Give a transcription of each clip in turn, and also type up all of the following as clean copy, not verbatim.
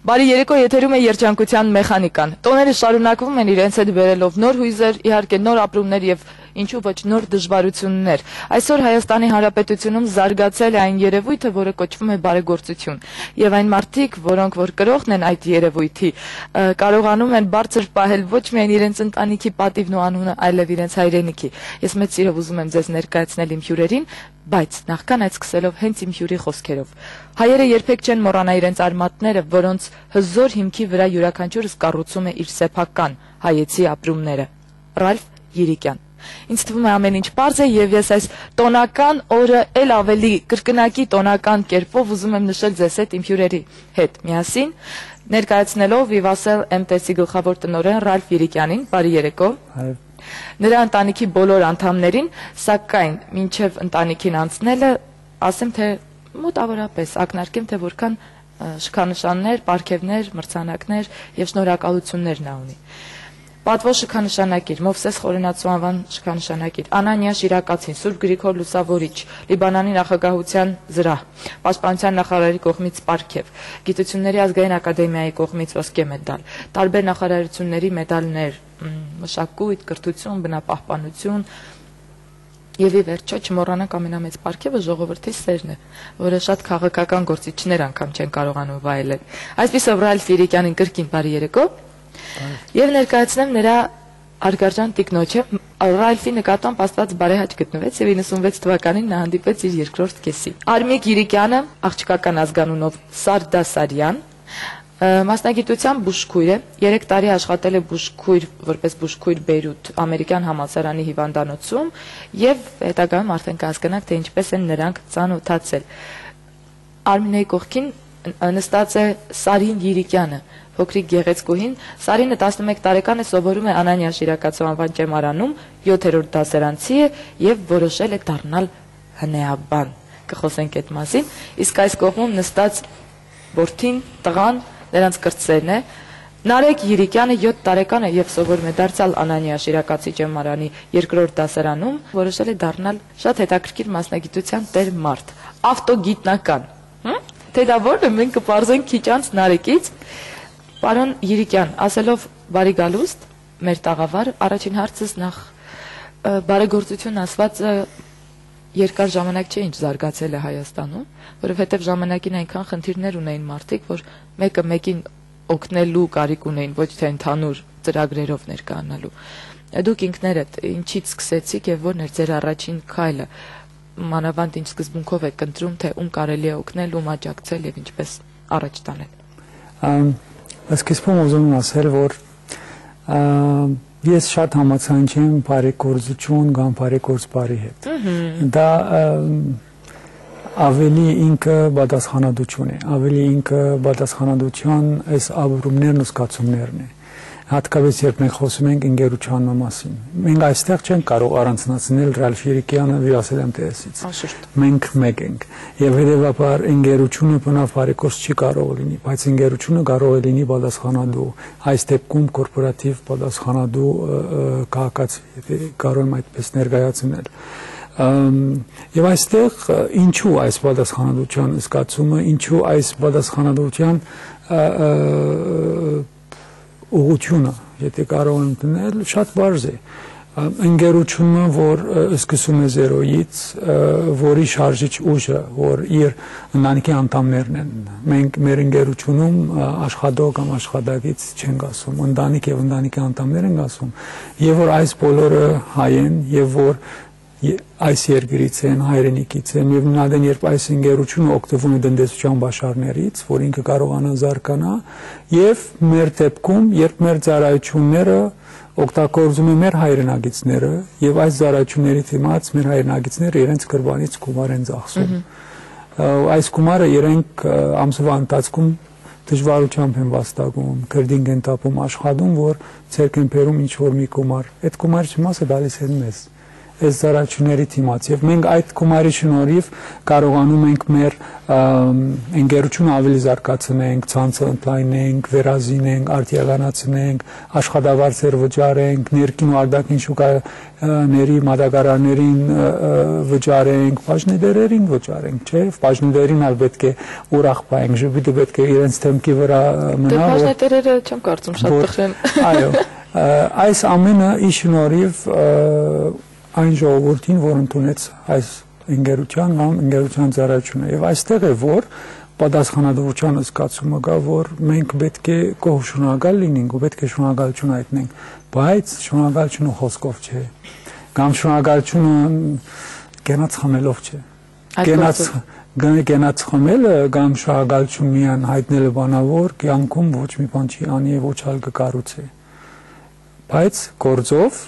Բարի երեկո, եթերում է երջանկության մեխանիկան։ Տոները շարունակվում են իրենց հետ բերելով նոր հույզեր, իհարկե նոր ապրումներ եւ ինչու ոչ նոր դժվարություններ։ Այսօր Հայաստանի Հանրապետությունում զարգացել է այն երևույթը, որը կոչվում է բարեգործություն։ Եվ այն մարդիկ, որոնք որ կրողն են այդ երևույթի, կարողանում են բարձր պահել ոչ միայն իրենց ընտանիքի պատիվն ու անունը, այլև իրենց հայրենիքի։ Ես մեծ սիրով ուզում եմ ձեզ ներկայացնել իմ հյուրերին, բայց նախքան այդ սկսելով հենց իմ հյուրի խոսքերով։ Հայերը երբեք չեն մոռանա իրենց արմատները, որոնց հզոր հիմքի վրա յուրաքանչյուրս կառուցում է իր սեփական հայեցի ապրումները։ Ռալֆ Յիրիկյան։ Ինձ թվում է ամեն ինչ պարզ է եւ ես այս տոնական օրը ել ավելի կրկնակի տոնական կերպով ուզում եմ նշել ձեզ հետ իմ հյուրերի հետ միասին, ներկայացնելով Vivassel MTS-ի գլխավոր տնօրեն Ռալֆ Յիրիկյանին, բարի երեկո։ Նրա ընտանիքի բոլոր անդամներին, սակայն մինչև ընտանիքին անցնելը, ասեմ թե մոտավորապես ակնարկեմ թե որքան շքանշաններ, պարգևներ, մրցանակներ եւ շնորհակալություններ նա ունի։ Պատվո շքանշանակիր, Մովսես Խորենացու անվան շքանշանակիր, Անանիա Շիրակացին, Սուրբ Գրիգոր Լուսավորիչ, Լիբանանի նախագահության զրահ, Պաշտպանության նախարարի կողմից պարգև, Գիտությունների ազգային ակադեմիայի կողմից ոսկե մեդալ, տարբեր նախարարությունների մեդալներ, մշակույթ, կրթություն, բնապահպանություն եւ ի վերջո չմոռանանք ամենամեծ պարգևը ժողովրդի սերն է, որը շատ քաղաքական գործիչներ անգամ չեն կարողանում վայելել։ Այսպիսով Ռալֆ Յիրիկյանին կրկին բարի երեկո։ Եվ ներկայացնեմ նրա արգարջան տիկնոջը, Ռալֆի նկատմամբ աստված բարեհաճ գտնվեց եւ 96 թվականին նա հանդիպեց իր երկրորդ կեսին։ Արմիկ Յիրիկյանը աղջկական ազգանունով Սարդասարյան, մասնագիտությամբ բուժքույր է, 3 տարի աշխատել է բուժքույր, որպես բուժքույր Բեյրութ ամերիկյան համալսարանի հիվանդանոցում եւ հետագայում արդեն կհասկանաք թե ինչպես են նրանք ծանոթացել։ Արմինեի կողքին նստած է Սարին Յիրիկյանը, փոքրիկ գեղեցկուհին։ Սարինը 11 տարեկան է, սովորում է Անանիա Շիրակացու անվան ճեմարանում, 7-րդ դասարանցի է եւ որոշել է դառնալ հնեաբան։ Կխոսենք այդ մասին։ Իսկ այս կողմում նստած որդին, տղան, նրանց կրտսերն է։ Նարեկ Յիրիկյանը 7 տարեկան է եւ սովորում է դարձյալ Անանիա Շիրակացի ճեմարանի 2-րդ դասարանում, որոշել է դառնալ շատ հետաքրքիր մասնագիտության տեր մարդ, ավտոգիտնական։ Թե դա որն է, մենք կպարզենք քիչ անց Նարեկից։ Պարոն Յիրիկյան, ասելով բարի գալուստ, մեր տաղավար, առաջին հարցս նախ բարեգործություն ասվածը երկար ժամանակ չէ ինչ զարգացել է Հայաստանում, որովհետև ժամանակին այնքան խնդիրներ ունեին մարդիկ, որ մեկը մեկին օգնելու կարիք ունեին, ոչ թե ընդհանուր ծրագրերով ներկայանալու։ Դուք ինքներդ ինչից սկսեցիք եւ որն էր ձեր առաջին քայլը, մանավանդ ինչ սկզբունքով եք ընտրում, թե ում կարելի է օգնել, ում աջակցել եւ ինչպես առաջ տանել։ Սկզբում ուզում եմ ասել, որ ես շատ համաձայն չեմ բարեգործություն կամ բարեգործբարի հետ։ Դա ավելի ինքը պատասխանատվություն է, ավելի ինքը պատասխանատվության այս ապրումներն ու զգացումներն է։ Հատկապես երբ մենք խոսում ենք ընկերության մասին։ Մենք այստեղ չենք կարող առանձնացնել Ռալֆ Յիրիկյանը Vivassel MTS-ից։ Մենք մեկ ենք։ Եվ հետևաբար ընկերությունը բնավ բարեգործ չի կարող լինի, բայց ընկերությունը կարող է լինի պատասխանատու, այս դեպքում կորպորատիվ պատասխանատու քաղաքացի, եթե կարող եմ այդպես ներկայացնել։ Եվ այստեղ ինչու այս պատասխանատվության զգացումը, ինչու այս պատասխանատվության ուղղությունը, եթե կարող եմ դնել, շատ բարձ է։ Ընկերությունը, որ սկսում է զերոյից, որի շարժիչ ուժը, որ իր ընտանիքի անդամներն են։ Մենք մեր ընկերությունում աշխատող կամ աշխատակից չենք ասում, ընտանիք եւ ընտանիքի անդամներ ենք ասում, եւ որ այս բոլորը հայ են եւ որ այս երկրից են, հայրենիքից են եւ նույնadien երբ այս ընկերությունը օգտվում է տնտեսության բաշարներից, որ ինքը կարողանա զարգանա եւ մեր դեպքում, երբ մեր ծառայությունները օգտագործում են մեր հայրենակիցները եւ այս ծառայությունների դիմաց մեր հայրենակիցները իրենց գրվանից գումար են ծախսում։ Այս գումարը իրենք ամսվա ընթացքում դժվարությամբ են վաստակում, քրդինք են տապում աշխատում, որ ցերկ են բերում ինչ որ մի գումար։ Այդ գումարի մասը դալիս են մեզ։ այս ծառայությունների թիմաց եւ մենք այդ գումարի շնորհիվ կարողանում ենք մեր ընկերությունը ավելի զարգացնենք, ցանցը ընդլայնենք, վերազինենք, արդիականացնենք, աշխատավարձեր վճարենք, ներքին ու արտաքին շուկաների մատակարարներին վճարենք, բաժնետերերին վճարենք, չէ՞, բաժնետերին ալ պետք է ուրախ պահենք, ժպիտը պետք է իրենց թեմքի վրա մնա։ Դե բաժնետերերը չեմ կարծում շատ տխրեն։ Այո, այս ամենը ի շնորհիվ այն ժողովրդին, որ ընդունեց այս ընկերության կամ ընկերության ծառայությունը եւ այստեղ է որ պատասխանատվության զգացումը կա որ մենք պետք է շնորհակալ լինենք ու պետք է շնորհակալություն հայտնենք բայց շնորհակալությունը խոսքով չէ կամ շնորհակալությունը գենաց խմելով չէ գենաց խմելը կամ շնորհակալություն միան հայտնելը բանավոր կյանքում ոչ մի բան չի անի եւ ոչ ալ կկառուցի բայց գործով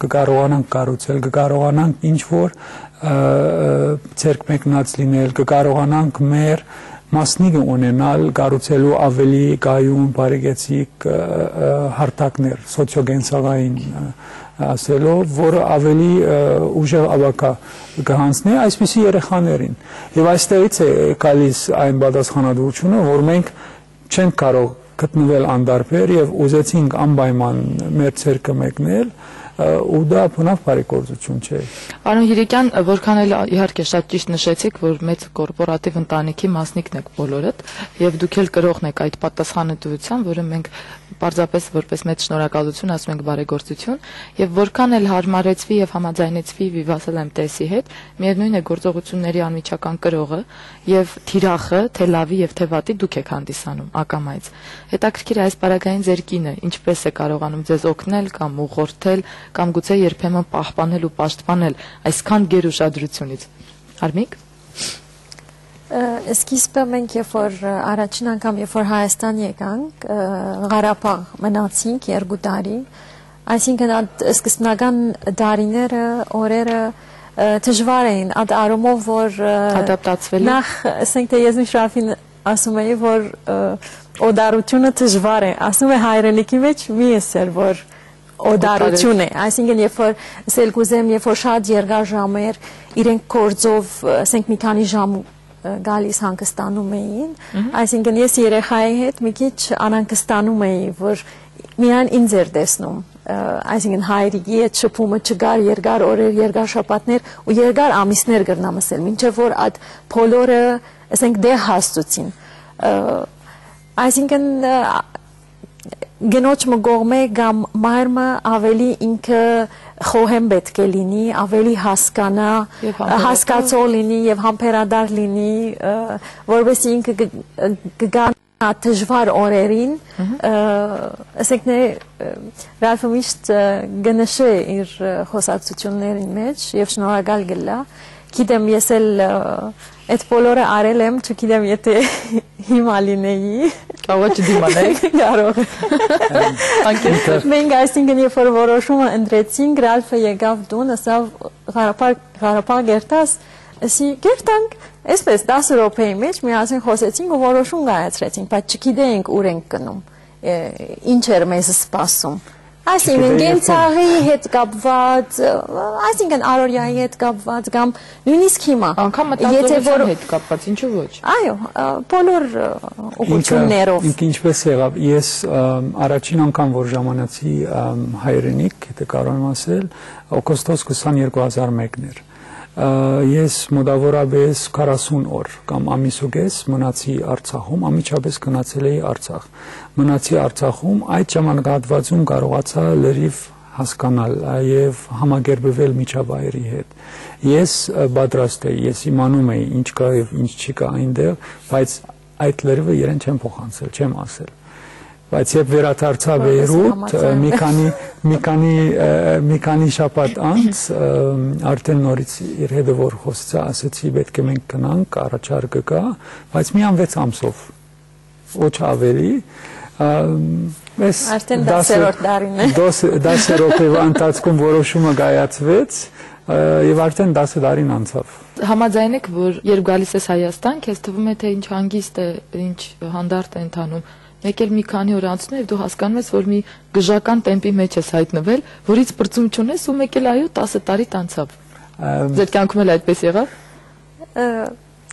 կկարողանանք կառուցել կկարողանանք ինչ որ ցերկ մեկնած լինել, կկարողանանք մեր մասնիկը ունենալ կառուցելու ավելի գայուն, բարեկեցիկ հարթակներ, սոցիոգենսաղային ասելով, որը ավելի ուժեղ ավակա կհանձնի այսպիսի երեխաներին։ Եվ այստեղից է գալիս այն պատասխանատվությունը, որ մենք չենք կարող գտնվել անդարբեր եւ ուզեցինք անպայման մեր ցերկը մեկնել ու դա բնավ բարեգործություն չէ։ Պարոն Հիրիկյան, որքան էլ իհարկե շատ ճիշտ նշեցիք, որ մեծ կորպորատիվ ընտանիքի մասնիկն եք բոլորդ եւ դուք էլ կրողն եք այդ պատասխանատվության, որը մենք պարզապես որպես մեծ շնորհակալություն ասում ենք բարեգործություն եւ որքան էլ հարմարեցվի եւ համաձայնեցվի Vivace MTS-ի հետ, միևնույն է գործողությունների անմիջական կրողը եւ թիրախը, թե լավի եւ թե վատի դուք եք հանդիսանում ակամայից։ Հետաքրքիր է այս պարագային ձեր կինը ինչպես է կարողանում ձեզ օգնել կամ ուղղորդել կամ գուցե երբեմն պահպանել ու պաշտպանել այսքան գերուշադրությունից։ Արմիկ Սկիզբը մենք երբ որ առաջին անգամ երբ որ Հայաստան եկանք, Ղարաբաղ մնացինք 2 տարի, այսինքն այդ սկզբնական տարիները, օրերը դժվար էին, այդ առումով որ ադապտացվելու։ Նախ ասենք թե ես Շրաֆին ասում էի, որ օդարությունը դժվար է, ասում է հայրենիքի մեջ մի էսել որ օդարություն է, այսինքն երբ որ ասել կուզեմ, երբ որ շատ երկար ժամեր իրենք գործով, ասենք մի քանի ժամ գալիս հանգստանում էին, այսինքն ես երեխայի հետ մի քիչ անհանգստանում էի, որ միայն ինձ էր տեսնում, այսինքն հայրիկի հետ շփումը չգար երկար օրեր, երկար շաբաթներ ու երկար ամիսներ կրնամ ասել, մինչև որ այդ բոլորը, ասենք դեղ հասցուցին, այսինքն գնոջ մգողմե կամ մայրմը ավելի ինքը խոհեմ պետք է լինի, ավելի հասկանա, հասկացող լինի եւ համբերադար լինի, որովհետեւ ինքը կգան դժվար օրերին, ասենք նե Ռալֆը միշտ գնշե իր խոսակցությունների մեջ եւ շնորհակալ գլա, գիտեմ ես էլ այդ բոլորը արել եմ, չգիտեմ եթե հիմա լինեի Կարող չդիմանեք, կարող Մենք այսինքն երբ որ որոշումը ընտրեցինք, Ռալֆը եկավ տուն, ասավ Ղարաբաղ գերտաս, ասի գերտանք, այսպես 10 րոպեի մեջ միասին խոսեցինք ու որոշում կայացրեցինք, բայց չգիտեինք ուր ենք գնում, ինչ էր մեզ սպասում։ Այսինքն գենցաղի հետ կապված, այսինքն արորյայի հետ կապված կամ նույնիսկ հիմա անգամ մտածողության հետ կապված, ինչու ոչ։ Այո, բոլոր ուղղություններով։ Ինքը ինչպես եղավ, ես առաջին անգամ որ ժամանացի հայրենիք, եթե կարող եմ ասել, օգոստոս 22/2001-ն էր։ Ես մոտավորապես 40 օր կամ ամիս ու կես մնացի Արցախում, ամիջապես գնացել էի Արցախ։ Մնացի Արցախում, այդ ժամանակահատվածում կարողացա լրիվ հասկանալ եւ համագերբվել միջավայրի հետ։ Ես պատրաստ էի, ես իմանում էի ինչ կա եւ ինչ չի կա այնտեղ, բայց այդ լրիվը իրեն չեմ փոխանցել, չեմ ասել։ Բայց երբ վերադարձա Բեյրութ, մի քանի շաբաթ անց արդեն նորից իր հետ որ խոսեցա, ասեցի պետք է մենք գնանք, առաջարկը կա, բայց մի 6 ամսով, ոչ ավելի, արդեն 10-րդ տարին է։ 10 րոպեվա ընթացքում որոշումը կայացվեց եւ արդեն 10 տարին անցավ։ Համաձայն եք, որ երբ գալիս ես Հայաստան, քեզ թվում է թե ինչ հանգիստ է, ինչ հանդարտ է ընթանում մեկ էլ մի քանի օր անցնում է եւ դու հասկանում ես, որ մի գժական տեմպի մեջ ես հայտնվել, որից բրծում չունես ու մեկ էլ այո 10 տարի անցավ։ Ձեր կյանքում էլ այդպես եղավ։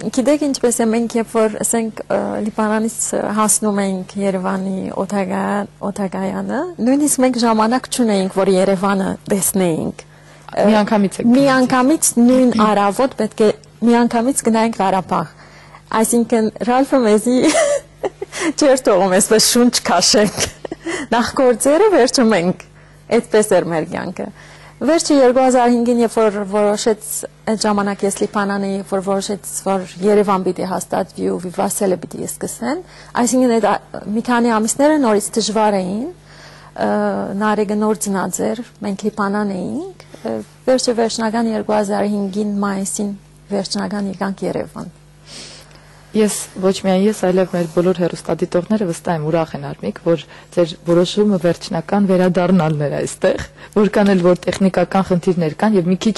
Գիտեք ինչպես է, մենք երբ որ ասենք Լիբանանից հասնում էինք Երևանի օդագայանը, նույնիսկ մենք ժամանակ չունեինք, որ Երևանը տեսնեինք։ Միանգամից նույն առավոտ պետք է միանգամից գնայինք Ղարաբաղ։ Այսինքն Ռալֆը մեզի չէր թողում այսպես շունչ քաշենք։ Նախ գործերը վերջը մենք։ Այդպես էր մեր կյանքը։ Վերջը 2005-ին, երբ որ որոշեց այդ ժամանակ ես Լիբանան էի, որ որոշեց, որ Երևան պիտի հաստատվի ու Վիվասելը պիտի սկսեն, այսինքն այդ մի քանի ամիսները նորից դժվար էին, Նարեգը նոր ծնած էր, մենք Լիբանան էինք, վերջը վերջնական 2005-ին մայիսին վերջնական եկանք Երևան։ Ես ոչ միայն ես, այլև մեր բոլոր հեռուստադիտողները վստահ եմ ուրախ են Արմիկ, որ ձեր որոշումը վերջնական վերադառնալն էր այստեղ, որքան էլ որ տեխնիկական խնդիրներ կան եւ մի քիչ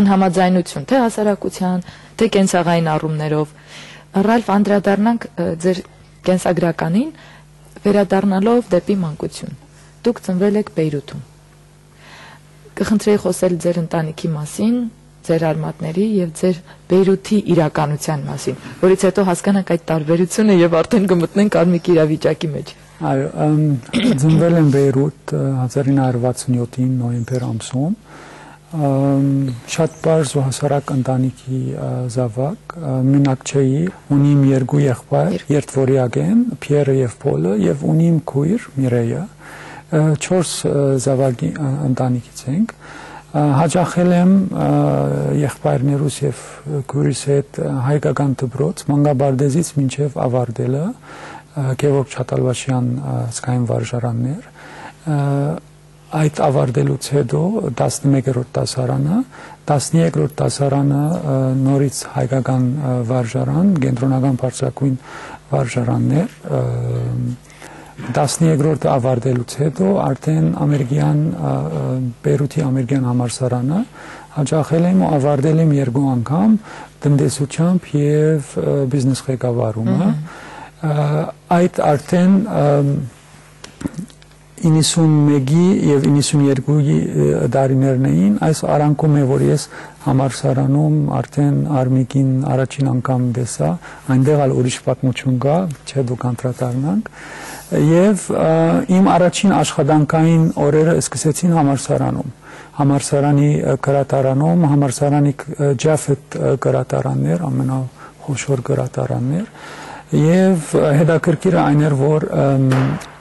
անհամաձայնություն, թե հասարակության, թե կենսաղային առումներով։ Ռալֆ, անդրադառնանք ձեր կենսագրականին, վերադառնալով դեպի մանկություն։ Դուք ծնվել եք Բեյրութում։ Կխնդրեի խոսել ձեր ընտանիքի մասին, ձեր արմատների եւ ձեր Բեյրութի իրականության մասին, որից հետո հասկանանք այդ տարբերությունը եւ արդեն կմտնենք Արմիկի իրավիճակի մեջ։ Այո, ծնվել եմ Բեյրութ 1967-ին նոյեմբեր ամսում։ Շատ բարձ ու հասարակ ընտանիքի զավակ, մենակ չէի, ունիմ երկու եղբայր, երթվորյակ են, Փիերը եւ Պոլը, եւ ունիմ քույր Միրեյը, 4 զավակի ընտանիքից ենք։ Հաճախել եմ եղբայրներուս եւ քույրիս հետ հայկական դպրոց Մանգաբարդեզից մինչեւ ավարտելը Գևորգ Չատալվաշյան սկային վարժարաններ այդ ավարտելուց հետո 11-րդ դասարանը 13-րդ դասարանը նորից հայկական վարժարան կենտրոնական բարձրակույն վարժարաններ 13-րդ ավարտելուց հետո արդեն Բեյրութի ամերիկյան համալսարանը հաճախել եմ ու ավարտել եմ 2 անգամ տնտեսությամբ եւ բիզնես ղեկավարումը այդ արդեն 91-ի եւ 92-ի դարիներն էին այս արանքում է որ ես համալսարանում արդեն Արմիկին առաջին անգամ տեսա այնտեղ ալ ուրիշ պատմություն կա չէ դուք անդրադառնանք եւ իմ առաջին աշխատանքային օրերը սկսեցին համալսարանում համալսարանի գրադարանում համալսարանի Ջաֆետ գրադարաններ ամենախոշոր գրադարաններ եւ հետաքրքիրը այն էր որ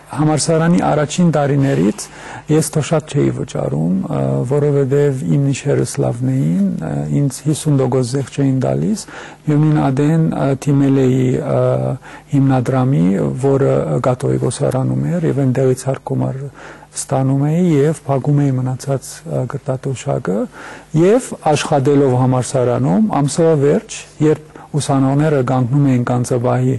համալսարանի առաջին տարիներից ես թող շատ չէի վճարում, որովհետև իմ նիշերս լավն էին, ինձ 50% զեղ չէին տալիս, միևնույն ադեն թիմել էի հիմնադրամի, որը Գատոյի գործարանում էր եւ այնտեղից հարկոմար ստանում էի եւ փակում էի մնացած գրտատոշակը եւ աշխատելով համալսարանում ամսվա վերջ, երբ ուսանողները կանգնում էին կանցաբահի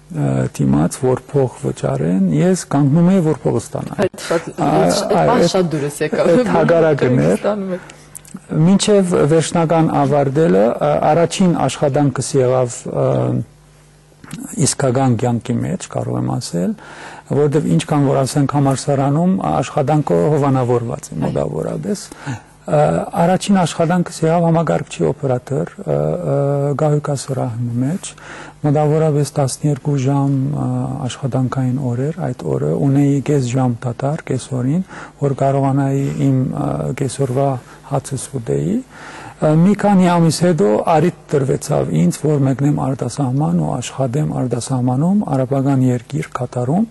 դիմաց որ փող վճարեն ես կանգնում եի որ փող ստանամ այդ շատ դուր է եկավ հագարակն էր մինչև վերջնական ավարտելը առաջին աշխատանքս եղավ իսկական կյանքի մեջ կարող եմ ասել որովհետև ինչքան որ ասենք համալսարանում աշխատանքը հովանավորված է մոտավորապես առաջին աշխատանքս եղավ համագարկչի օպերատոր գահույքասրահի մեջ մոտավորապես 12 ժամ աշխատանքային օրեր այդ օրը ունեի կես ժամ դատար կեսօրին որ կարողանայի իմ կեսօրվա հացս ուտեի մի քանի ամիս հետո արիտ տրվեցավ ինձ որ մեկնեմ արտասահման ու աշխատեմ արտասահմանում արաբական երկիր Կատարում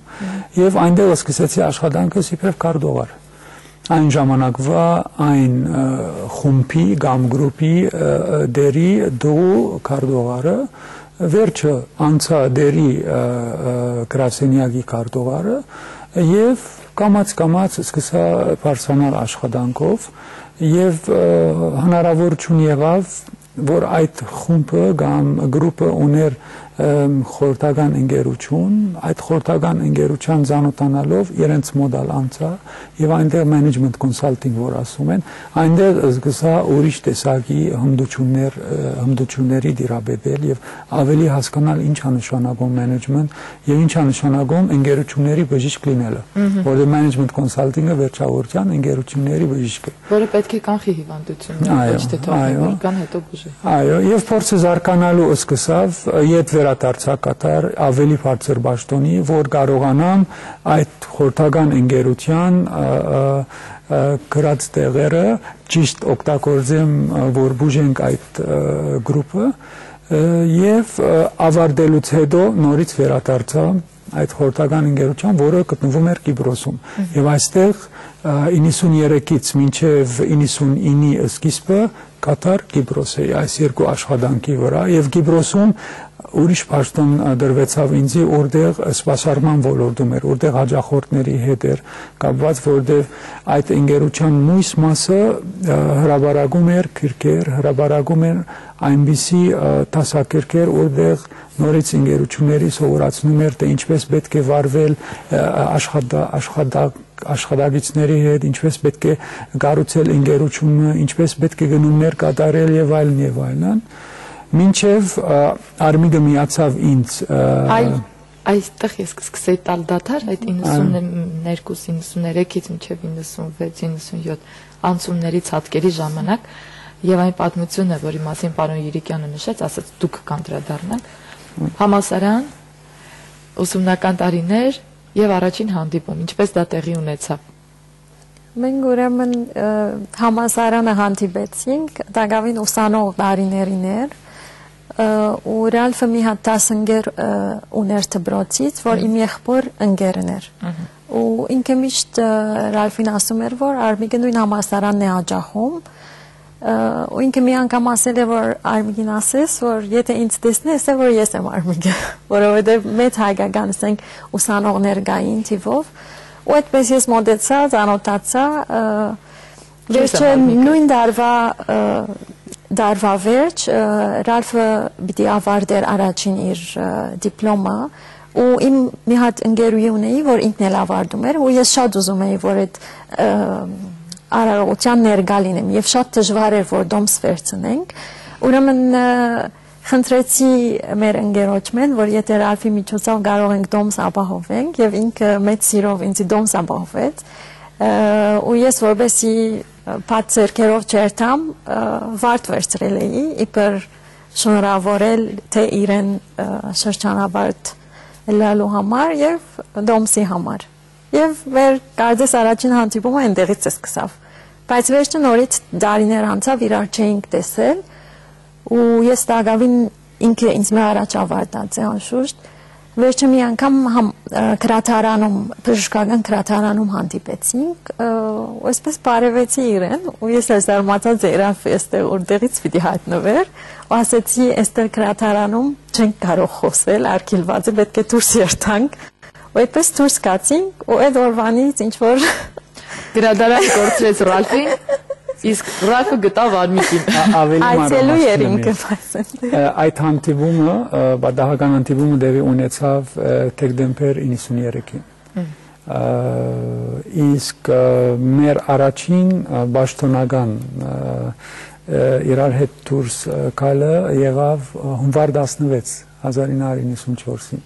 եւ այնտեղ սկսեցի աշխատանքս իբրև կարդողար այն ժամանակվա այն խումբի կամ գրուպի դերի դու կարդողարը վերջը անցա դերի գրասենյակի կարդողարը եւ կամաց սկսա բարձրանալ աշխատանքով եւ հնարավորություն եղավ որ այդ խումբը կամ գրուպը ուներ խորհրդական ընկերություն, այդ խորհրդական ընկերության ծանոթանալով իրենց մոդալ անցա եւ այնտեղ management consulting որ ասում են, այնտեղ զգացա ուրիշ տեսակի հմտությունների դիրաբետել եւ ավելի հասկանալ ինչ է նշանակում management եւ ինչ է նշանակում ընկերությունների բժիշկ լինելը, որը management consulting-ը վերջավորության ընկերությունների բժիշկ է, որը պետք է կանխի հիվանդությունները, ոչ թե թողնի կան հետո բուժի։ Այո, եւ փորձը զարգանալու սկսավ, իդ վերադարձա կատար ավելի բարձր պաշտոնի, որ կարողանամ այդ խորհրդական ընկերության գրած տեղերը ճիշտ օգտագործեմ, որ բուժենք այդ գրուպը եւ ավարտելուց հետո նորից վերադարձա այդ խորհրդական ընկերության, որը գտնվում էր Կիպրոսում եւ այստեղ 93-ից մինչև 99-ի սկիզբը Կատար Կիպրոս է այս երկու աշխատանքի վրա եւ Կիպրոսում ուրիշ պաշտոն դրվեցավ ինձի, որտեղ սպասարկման ոլորտում էր, որտեղ հաջախորդների հետ էր կապված, որտեղ այդ ընկերության մյուս մասը հրաբարակում էր քրքեր, հրաբարակում էր այնպիսի տասակերքեր, որտեղ նորից ընկերությունների սովորացնում էր, թե ինչպես պետք է վարվել աշխատակիցների հետ, ինչպես պետք է կառուցել ընկերությունը, ինչպես պետք է գնումներ կատարել եւ այլն եւ այլն։ Մինչև Արմիգը միացավ ինձ այստեղ ես կսկսեի տալ դադար այդ 92-93-ից մինչև 96-97 անցումների ցածկերի ժամանակ եւ այն պատմությունը, որի մասին պարոն Յիրիկյանը նշեց, ասաց դուք կանդրադառնաք, համալսարան, ուսումնական տարիներ եւ առաջին հանդիպում, ինչպես դա տեղի ունեցավ։ Մենք ուրեմն համալսարանը հանդիպեցինք, դակավին ուսանող տարիներին էր, ու Ռալֆը մի հատ դասընկեր ուներ դպրոցից, որ իմ եղբոր ընկերն էր։ Ու ինքը միշտ Ռալֆին ասում էր, որ Արմիգը նույն համալսարանն է աջախում, ու ինքը մի անգամ ասել է, որ Արմիգին ասես, որ եթե ինձ տեսնի, ասե որ ես եմ Արմիգը, որովհետև մեծ հայկական ասենք ուսանողներ կային թիվով, ու այդպես ես մոտեցա, ծանոթացա, վերջը նույն դարվա վերջ Ռալֆը պիտի ավարտեր առաջին իր դիպլոմը ու իմ մի հատ ընկերուհի ունեի, որ ինքն էլ ավարտում էր ու ես շատ ուզում էի, որ այդ արարողության ներկա լինեմ եւ շատ դժվար էր, որ դոմս վերցնենք, ուրեմն խնդրեցի մեր ընկերոջմեն, որ եթե Ռալֆի միջոցով կարող ենք դոմս ապահովենք եւ ինքը մեծ սիրով ինձ դոմս ապահովեց ու ես որպեսի բացերքերով չերթամ վարդ վերցրել էի իբր շնորհավորել թե իրեն շրջանավարտ լալու համար եւ դոմսի համար եւ մեր կարծես առաջին հանդիպումը այնտեղից սկսավ բայց վերջը նորից դարիներ անցավ իրար չէինք տեսել ու ես դակավին ինքը ինձ մի առաջ ավարտած է անշուշտ վերջը մի անգամ քրաթարանում բժշկական քրաթարանում հանդիպեցինք ու այսպես բարևեցի իրեն ու ես զարմացած էի այստեղ որտեղից պիտի հայտնվեր ու ասեցի այստեղ քրաթարանում չենք կարող խոսել արգելված է պետք է դուրս երթանք ու այդպես դուրս գացինք ու այդ օրվանից ինչ որ գրադարան կորցրեց Ռալֆին իսկ Ռալֆը գտավ Արմիկին այցելու էր ինքը այդ հանդիպումը բադահական հանդիպումը դեպի ունեցավ դեկտեմբեր 93-ին իսկ մեր առաջին պաշտոնական իրար հետ դուրս գալը եղավ հունվար 16 1994-ին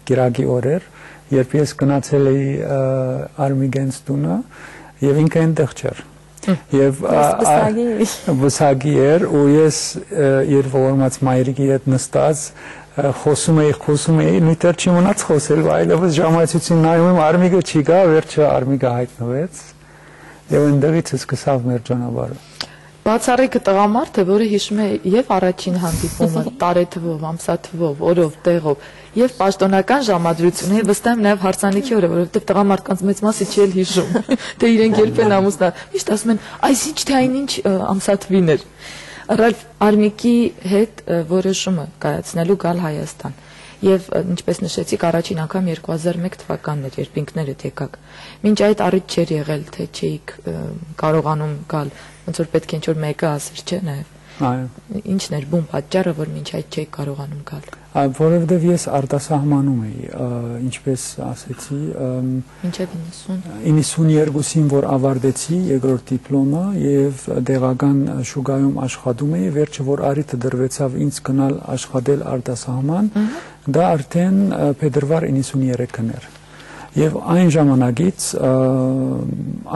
գիրակի օրեր երբ ես գնացել էի Արմիգենց տունը եւ ինքը այնտեղ չէր եւ վսագի էր ու ես իր ողորմած մայրիկի հետ նստած խոսում էի նույնտեղ չիմնաց խոսել այլևս ժամացույցին նայում եմ Արմիգը չի գա վերջը Արմիգը հայտնվեց եւ այնտեղից սկսավ մեր ճանապարհը բացառիկ տղամարդ է որը հիշում է եւ առաջին հանդիպումը տարեթվով ամսաթվով օրով տեղով եւ պաշտոնական ժամադրությունը եւ վստահ եմ նաեւ հարսանիքի օրը որովհետեւ տղամարդկանց մեծ մասը չի էլ հիշում թե իրենք երբ են ամուսնա միշտ ասում են այսինչ թե այնինչ ամսաթվին էր Արմիկի հետ որոշումը կայացնելու գալ Հայաստան եւ ինչպես նշեցիք առաջին անգամ 2001 թվականն էր երբ ինքներդ եկաք մինչ այդ առիթ չէր եղել թե չէիք կարողանում գալ ոնց որ պետք է ինչ որ մեկը ասեր չէ նաեւ Ինչն էր բուն պատճառը, որ մինչ այդ չէի կարողանում գալ։ Որովհետև ես արտասահմանում էի, ինչպես ասեցի, Մինչև 92-ին, որ ավարտեցի երկրորդ դիպլոմը եւ դեղական շուկայում աշխատում էի, վերջը որ արիթը դրվեցավ ինձ գնալ աշխատել արտասահման, դա արդեն փետրվար 93-ն էր։ Եվ այն ժամանակից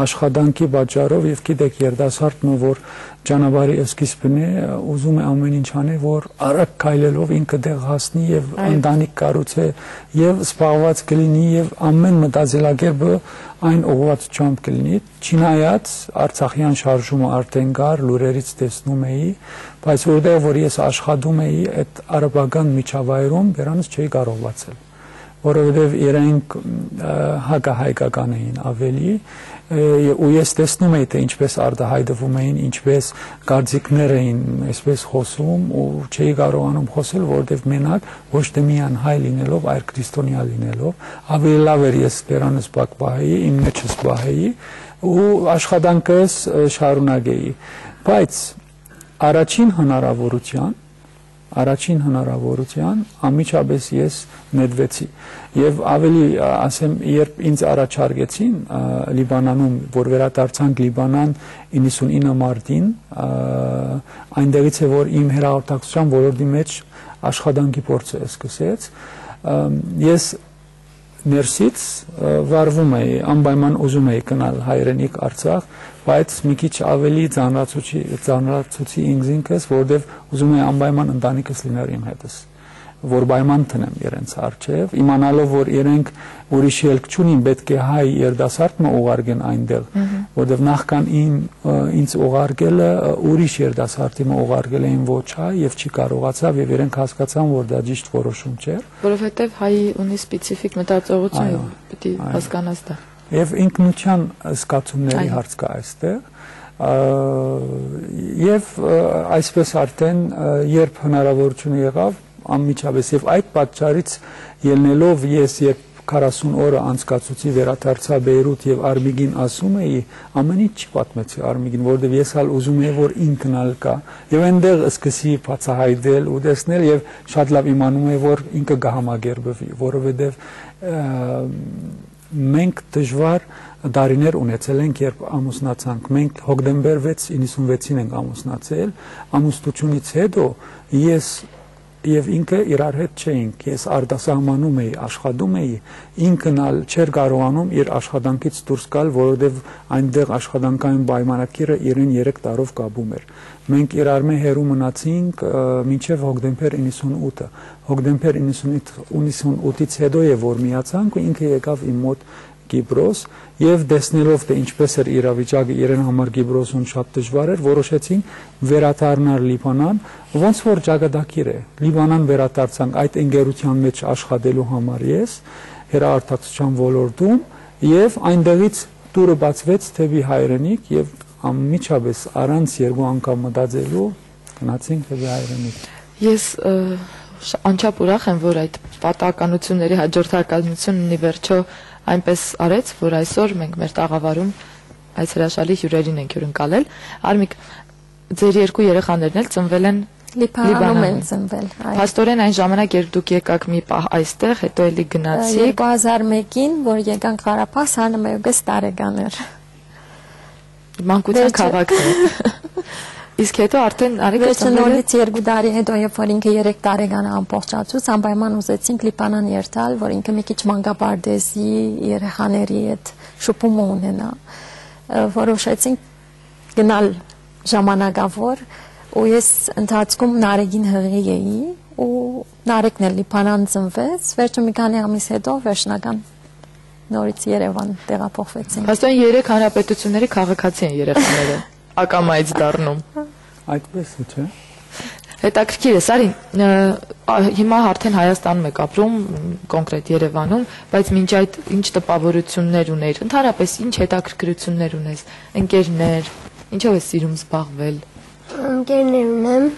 աշխատանքի պատճառով եւ գիտեք երիտասարդը որ ճանապարհի սկիզբն է ուզում է ամեն ինչ անել որ արագ քայլելով ինքը դեղ հասնի եւ ընտանիք կառուցի եւ սպառված կլինի եւ ամեն մտածելակերպը այն ուղղվածությամբ կլինի չնայած Արցախյան շարժումը արդեն գար լուրերից տեսնում էի բայց որտեղ որ ես աշխատում էի այդ արաբական միջավայրում դրանից չէի կարող բացել որովհետև իրենք հակահայկական էին ավելի ու ես տեսնում էի թե ինչպես արտահայտվում էին ինչպես կարծիքներ էին այսպես խոսում ու չէի կարողանում խոսել որովհետև մենակ ոչ թե միայն հայ լինելով այլ քրիստոնյա լինելով ավելի լավ էր ես դրանից պահեի իմ մեջս պահեի ու աշխատանքս շարունակեի բայց առաջին հնարավորության անմիջապես ես նետվեցի եւ ավելի ասեմ երբ ինձ առաջարկեցին Լիբանանում որ վերադարձանք Լիբանան 99 մարտին այնտեղից է որ իմ հերահաղորդակցության ոլորտի մեջ աշխատանքի փորձը սկսեց ես ներսից վարվում էի անպայման ուզում էի գնալ հայրենիք Արցախ բայց մի քիչ ավելի ծանրացուցի ինքս որովհետև ուզում էի անպայման ընտանիքս լիներ իմ հետս որ պայման տնեմ իրենց առջև իմանալով որ իրենք ուրիշ ելք չունին պետք է հայ երիտասարդը ուղարկեն այնտեղ որովհետև նախքան ինձ ուղարկելը ուրիշ երիտասարդի ուղարկել էին ոչ հայ եւ չի կարողացավ եւ իրենք հասկացան որ դա ճիշտ որոշում չէր որովհետև հայի ունի սպეციფიկ մտածողություն եւ պետք է հասկանաս դա եւ ինքնության զգացումների հարց կա այստեղ եւ այսպես արդեն երբ հնարավորություն եղավ անմիջապես եւ այդ պատճառից ելնելով ես երբ 40 օրը անցկացուցի վերադարձա Բեյրութ եւ Արմիգին ասում էի ամեն ինչ չպատմեցի Արմիգին որովհետեւ ես հալ ուզում էի որ ինքն ալ կա եւ այնտեղ սկսի բացահայտել ու տեսնել եւ շատ լավ իմանում էի որ ինքը կհամագերբվի որովհետեւ մենք դժվար դարիներ ունեցել ենք երբ ամուսնացանք մենք հոկտեմբեր 6-96-ին ենք ամուսնացել ամուսնությունից հետո ես եւ ինքը իրար հետ չէինք ես արտասահմանում էի աշխատում էի ինքն ալ չէր կարողանում իր աշխատանքից դուրս գալ որովհետեւ այնտեղ աշխատանքային պայմանագիրը իրեն 3 տարով կապում էր մենք իրար մեջ հերու մնացինք մինչեւ հոկտեմբեր 98-ը հոկտեմբեր 98-ից հետո է որ միացանք ու ինքը եկավ իմ մոտ Կիպրոս եւ տեսնելով թե ինչպես էր իրավիճակը իրեն համար Կիպրոսում շատ դժվար էր որոշեցինք վերադառնալ Լիբանան ոնց որ ճակատագիր է Լիբանան վերադարձանք այդ ընկերության մեջ աշխատելու համար ես հերահաղորդակցության ոլորտում եւ այնտեղից դուրը բացվեց թեպի հայրենիք եւ անմիջապես առանց երկու անգամ մտածելու գնացինք թեպի հայրենիք ես անչափ ուրախ եմ որ այդ պատահականությունների հաջորդականությունն ունի վերջո այնպես արեց, որ այսօր մենք մեր տաղավարում այս հրաշալի հյուրերին ենք հյուրընկալել։ Արմիկ, ձեր երկու երեխաներն էլ ծնվել են Լիբանանում են ծնվել։ Փաստորեն այն ժամանակ երբ դուք եկաք մի պահ այստեղ, հետո էլի գնացիք։ 2001-ին, որ եկանք Ղարաբաղ, սանը 6 տարեկան էր։ Մանկության քաղաքն է։ Իսկ հետո արդեն Արիկը ծնողից 2 տարի հետո երբ որ ինքը 3 տարեկան ամբողջացուց անպայման ուզեցինք Լիբանան երթալ, որ ինքը մի քիչ մանկապարտեզի երեխաների հետ շփում ունենա։ Որոշեցինք գնալ ժամանակավոր ու ես ընթացքում Նարեգին հղի էի ու Նարեկն էլ Լիբանան ծնվեց, վերջում մի քանի ամիս հետո վերջնական նորից Երևան տեղափոխվեցինք։ Հաստատ 3 հանրապետությունների քաղաքացի են երեխաները։ Ակամայից դառնում։ Այդպես է, չէ՞։ Հետաքրքիր է, Սարին, հիմա արդեն Հայաստանում եք ապրում, կոնկրետ Երևանում, բայց մինչ այդ ինչ տպավորություններ ուներ, ընդհանրապես ինչ հետաքրքրություններ ունես, ընկերներ, ինչով ես սիրում զբաղվել։ Ընկերներ ունեմ,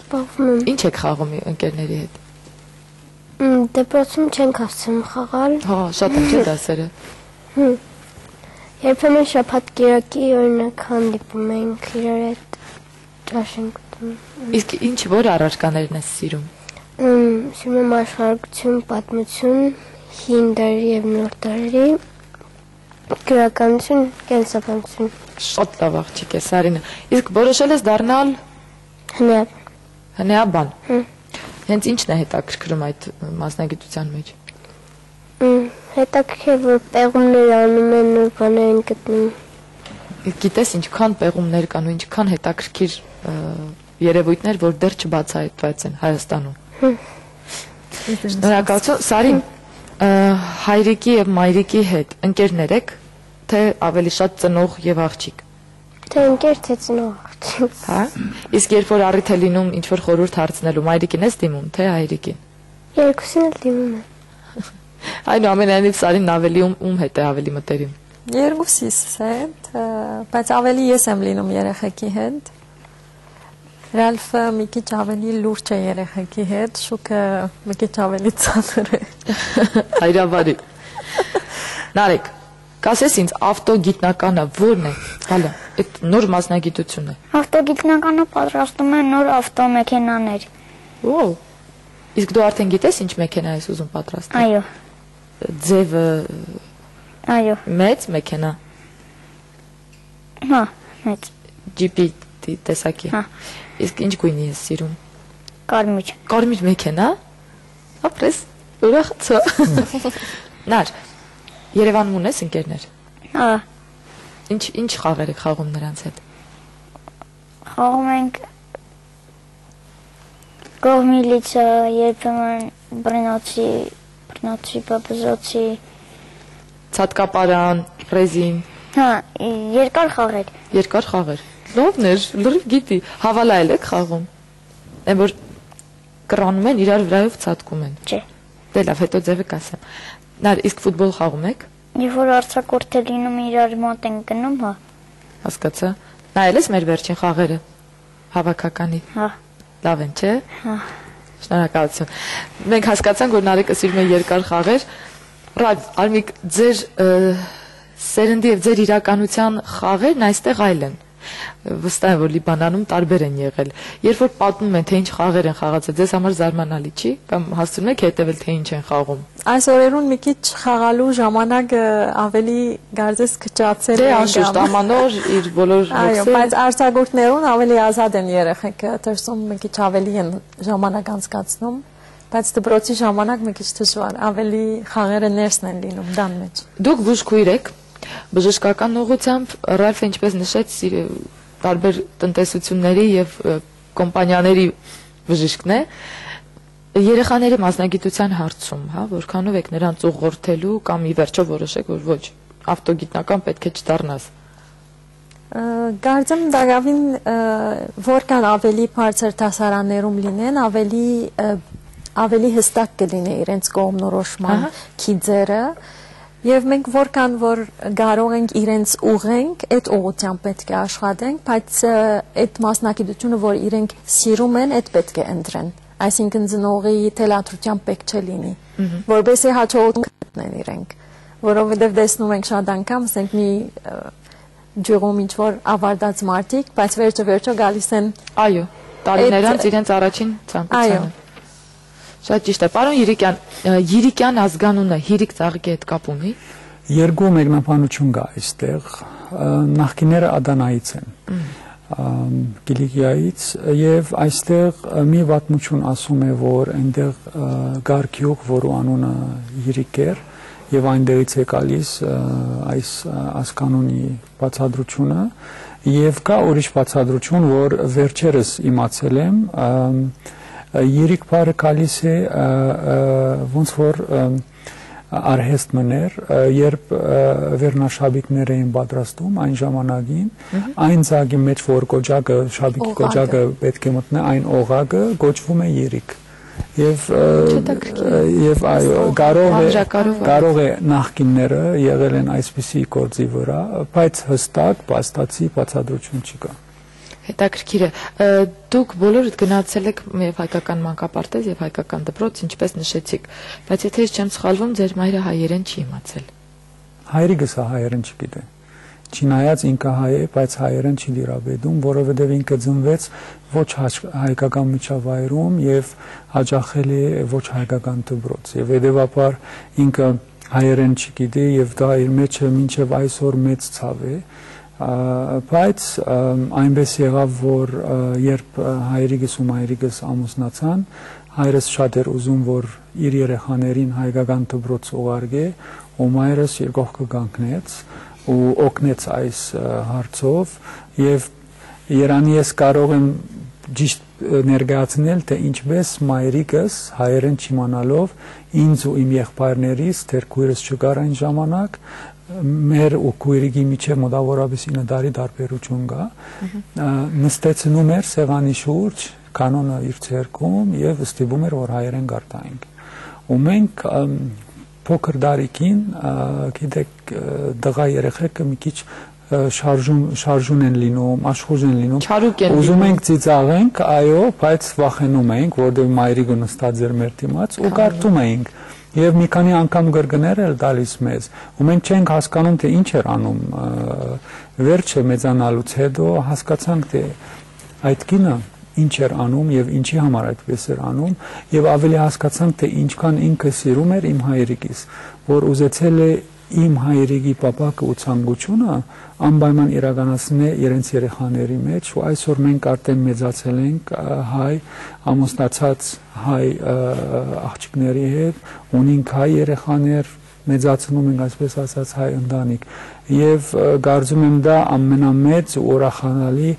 զբաղվում եմ։ Ինչ եք խաղում ընկերների հետ։ Դպրոցում չենք հասցնում խաղալ։ Հա, շատ են չէ դասերը։ Երբեմն շաբաթ կիրակի օրինակ հանդիպում ենք իրար հետ։ ճաշ ենք ուտում։ Իսկ ինչ որ առարկաներն ես սիրում։ Սիրում եմ աշխարհագրություն, պատմություն, հին դարերի եւ նոր դարերի, գրականություն, կենսաբանություն։ Շատ լավ աղջիկ ես, Արինա։ Իսկ որոշել ես դառնալ հնեաբան։ Հենց ինչն է հետաքրքրում այդ մասնագիտության մեջ։ Հետաքրքիր որ պեղումներ անում են, նոր բաներ են գտնում։ Գիտես ինչքան պեղումներ կան ու ինչքան հետաքրքիր երևույթներ, որ դեռ չբացահայտված են Հայաստանում։ Շնորհակալություն, Սարին, հայրիկի եւ մայրիկի հետ ընկերներ եք, թե ավելի շատ ծնող եւ աղջիկ։ Թե ընկեր, թե ծնող աղջիկ։ Հա։ Իսկ երբ որ առիթ է լինում ինչ որ խորհուրդ հարցնելու, մայրիկին ես դիմում, թե հայրիկին։ Երկուսին էլ դիմում եմ։ Այնուամենայնիվ Սարին ավելի ում հետ է ավելի մտերիմ։ Երկուսիս հետ, բայց ավելի ես եմ լինում երեխեքի հետ։ Ռալֆը մի քիչ ավելի լուրջ է երեխեքի հետ, Շուկը մի քիչ ավելի ծանր է։ Հայրավարի։ Նարեկ, կասես ինձ ավտոգիտնականը ո՞րն է։ Հալա, այդ նոր մասնագիտությունն է։ Ավտոգիտնականը պատրաստում է նոր ավտոմեքենաներ։ Օ։ Իսկ դու արդեն գիտես ինչ մեքենա ես ուզում պատրաստել։ Այո, Ձևը այո, մեծ մեքենա, հա, մեծ, ջիպի տեսակի։ Հա։ Իսկ ինչ գույնի ես սիրում։ կարմիր։ Կարմիր մեքենա։ Ապրես, ուրախացա։ Նար, Երևանում ունես ընկերներ։ Հա, Ինչ խաղեր եք խաղում նրանց հետ։ խաղում ենք գողմիլիցա, երբեմն բռնոցի, բաբզոցի, Ցածկապարան, ռեզին, հա, երկար խաղեր։ երկար խաղեր։ Լավն էր, լրիվ գիտի, հավալայել եք խաղում։ Այն որ կռանում են, իրար վրայով ցածկում են։ Չէ։ Դե լավ, հետո ձևը կասեմ։ Նար, իսկ ֆուտբոլ խաղում եք։ Երբ որ արձակուրդ է լինում իրար մոտ ենք գնում, հա։ Հասկացա։ Նայել ես մեր վերջին խաղերը հավաքականի։ Հա։ Լավ են, չէ։ Հա։ Շնորհակալություն։ Մենք հասկացանք, որ Նարեկը սիրում է երկար խաղեր։ Ռայվ, Արմիկ, ձեր սերնդի եւ ձեր իրականության խաղերն այստեղ այլ են։ Վստահ եմ, որ Լիբանանում տարբեր են եղել։ Երբ որ պատմում են, թե ինչ խաղեր են խաղացել, ձեզ համար զարմանալի չի, կամ հասցնում եք հետևել, թե ինչ են խաղում։ Այս օրերուն մի քիչ խաղալու ժամանակը ավելի գարձես քչացել Դե անշուշտ ամանոր իր բոլոր Այո, բայց արձակուրդներուն ավելի ազատ են երեխեքը, դրսում մի քիչ ավելի են ժամանակ անցկացնում, բայց դպրոցի ժամանակ մի քիչ դժվար, ավելի խաղերը ներսն են լինում դան մեջ։ Դուք բուժքույր եք, բժշկական ուղղությամբ, Ռալֆը ինչպես նշեց, տարբեր տնտեսությունների եւ կոմպանիաների բժիշկն է։ Երեխաների մասնագիտության հարցում, հա, որքանով եք նրանց ուղղորդելու կամ ի վերջո որոշեք, որ ոչ, ավտոգիտնական պետք է չդառնաս։ Գարձեմ դակավին որքան ավելի բարձր դասարաններում լինեն, ավելի հստակ կլինի իրենց կողմնորոշման քիծերը, եւ մենք որքան որ կարող ենք իրենց ուղենք, այդ ուղղությամբ պետք է աշխատենք, բայց այդ մասնագիտությունը, որ իրենք սիրում են, այդ պետք է ընտրեն։ Այսինքն ծնողի թելադրությամբ պետք չէ լինի, որովհետեւ հաջողություն գտնեն իրենք, որովհետեւ տեսնում ենք շատ անգամ, ասենք մի ջուրում ինչ որ ավարտած մարդիկ, բայց վերջը գալիս են Այո, տարիներ անց իրենց առաջին ցանկությանը։ Շատ ճիշտ է, պարոն Յիրիկյան, Յիրիկյան ազգանունը հիրիկ ծաղիկի հետ կապ ունի։ Երկու մեկնաբանություն կա այստեղ, նախկիները Ադանայից են, Կիլիկիայից, եւ այստեղ մի պատմություն ասում է, որ այնտեղ կար գյուղ, որու անունը Յիրիկ էր, եւ այնտեղից է գալիս այս ազգանունի բացատրությունը, եւ կա ուրիշ բացատրություն, որ վերջերս իմացել եմ, Յիրիկ բառը գալիս է ոնց որ արհեստ մներ, երբ վերնաշաբիկներ էին պատրաստում այն ժամանակին, այն ձագի մեջ որ կոճակը, շաբիկի կոճակը պետք է մտնի, այն օղակը գոչվում է Յիրիկ։ Եվ այո, կարող է նախկինները եղել են այսպիսի գործի վրա, բայց հստակ փաստացի բացատրություն չկա։ Հետաքրքիր է։ Դուք բոլորդ գնացել եք եւ հայկական մանկապարտեզ եւ հայկական դպրոց, ինչպես նշեցիք, բայց եթե ես չեմ սխալվում, ձեր մայրը հայերեն չի իմացել։ Հայրիկս հայերեն չգիտե։ Չնայած ինքը հայ է, բայց հայերեն չի դիրաբեդում, որովհետև ինքը ծնվեց ոչ հայկական միջավայրում եւ հաճախել է ոչ հայկական դպրոց եւ հետեւաբար ինքը հայերեն չգիտի եւ դա իր մեջ մինչեւ այսօր մեծ ցավ է բայց այնպես եղավ որ երբ հայրիկս ու մայրիկս ամուսնացան հայրս շատ էր ուզում որ իր երեխաներին հայկական դպրոց ուղարկե ու մայրս իր կողքը կանգնեց ու օգնեց այս հարցով եւ Երանի ես կարող եմ ճիշտ ներկայացնել թե ինչպես մայրիկս հայերեն չիմանալով ինձ ու իմ եղբայրներից դեռ քույրս չկար այն ժամանակ մեր ու քույրիկի միջև մոտավորապես 9 տարի տարբերություն կա նստեցնում էր սեղանի շուրջ կանոնը իր ցերկում եւ ստիպում էր որ հայերեն գարտայինք ու մենք փոքր դարիքին գիտեք դղա երեխեքը մի քիչ շարժուն են լինում, աշխուժ են լինում։ Ուզում ենք ծիծաղենք, այո, բայց վախենում ենք, որտեղ մայրիկը նստած էր մեր դիմաց ու կարդում էինք։ Եվ մի քանի անգամ գրգներ էլ տալիս մեզ, ու մենք չենք հասկանում թե ինչ էր անում։ Վերջը մեծանալուց հետո հասկացանք թե այդ կինը ինչ էր անում եւ ինչի համար այդպես էր անում եւ ավելի հասկացանք թե ինչքան ինքը սիրում էր իմ հայրիկիս որ ուզեցել է իմ հայրիկի պապակը ու ցանկությունը անպայման իրականացնել իրենց երեխաների մեջ ու այսօր մենք արդեն մեծացել ենք հայ ամուսնացած հայ աղջիկների հետ ունենք հայ երեխաներ մեծացնում ենք այսպես ասած հայ ընտանիք եւ կարծում եմ դա ամենամեծ ու ուրախանալի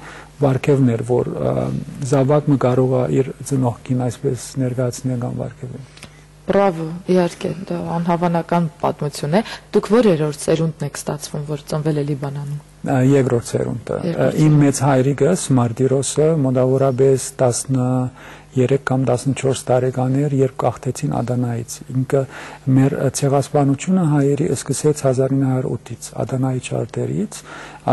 վարկևն էր որ զավակը կարող է իր ծնողքին այսպես ներկայացնել կամ վարկևել Բրավո, իհարկե, դա անհավանական պատմություն է։ Դուք որերորդ ծերունդն եք ստացվում, որ ծնվել է Լիբանանում։ Երկրորդ ծերունդը։ Իմ մեծ հայրիկս Մարտիրոսը մոտավորապես 13 կամ 14 տարեկան էր, երբ կախտեցին Ադանայից։ Ինքը մեր ցեղասպանությունը հայերի սկսեց 1908-ից, Ադանայի չարտերից,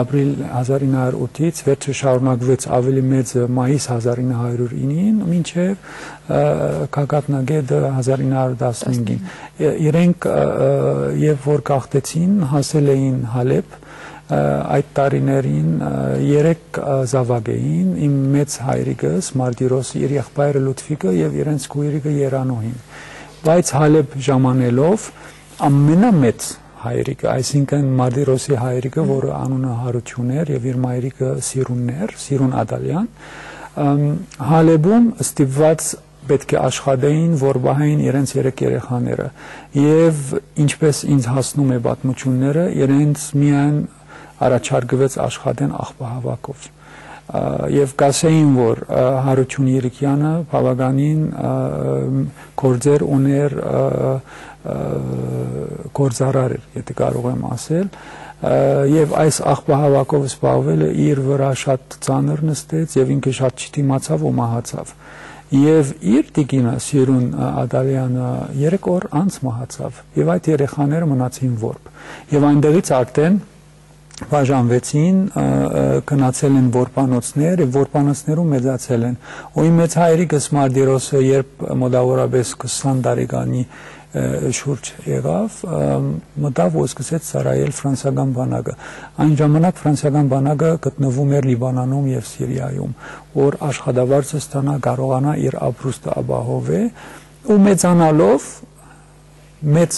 ապրիլ 1908-ից, վերջը շարունակվեց ավելի մեծ մայիս 1909-ին, մինչև Կակատնագետը 1915-ին։ Իրենք եւ որ կախտեցին, հասել էին Հալեբ այդ տարիներին 3 զավակ էին իմ մեծ հայրիկս Մարտիրոսը իր եղբայրը Լուտֆիկը եւ իրենց քույրիկը Երանոհին բայց Հալեբ ժամանելով ամենամեծ հայրիկը այսինքն Մարտիրոսի հայրիկը որը անունը Հարություն էր եւ իր մայրիկը Սիրունն էր Սիրուն Ադալյան Հալեբում ստիպված պետք է աշխատեին որ բահային իրենց 3 երեխաները եւ ինչպես ինձ հասնում է պատմությունները իրենց միայն առաջարկվեց աշխատեն աղբահավաքով եւ կասեին որ Հարություն Երիկյանը բավականին գործեր ուներ գործարար էր եթե կարող եմ ասել եւ այս աղբահավաքով զբաղվելը իր վրա շատ ծանր նստեց եւ ինքը շատ չդիմացավ ու մահացավ եւ իր տիկինը Սիրուն Ադալյանը 3 օր անց մահացավ եւ այդ երեխաները մնացին որբ եւ այնտեղից արդեն բաժանվեցին գնացել են որբանոցներ եւ որբանոցներում մեծացել են ու իմ մեծ հայրիկս Մարտիրոսը երբ մոտավորապես 20 տարեկանի շուրջ եղավ մտավ ու սկսեց ծառայել ֆրանսիական բանակը այն ժամանակ ֆրանսիական բանակը գտնվում էր Լիբանանում եւ Սիրիայում որ աշխատավարձը ստանա կարողանա իր ապրուստը ապահովի ու մեծանալով մեծ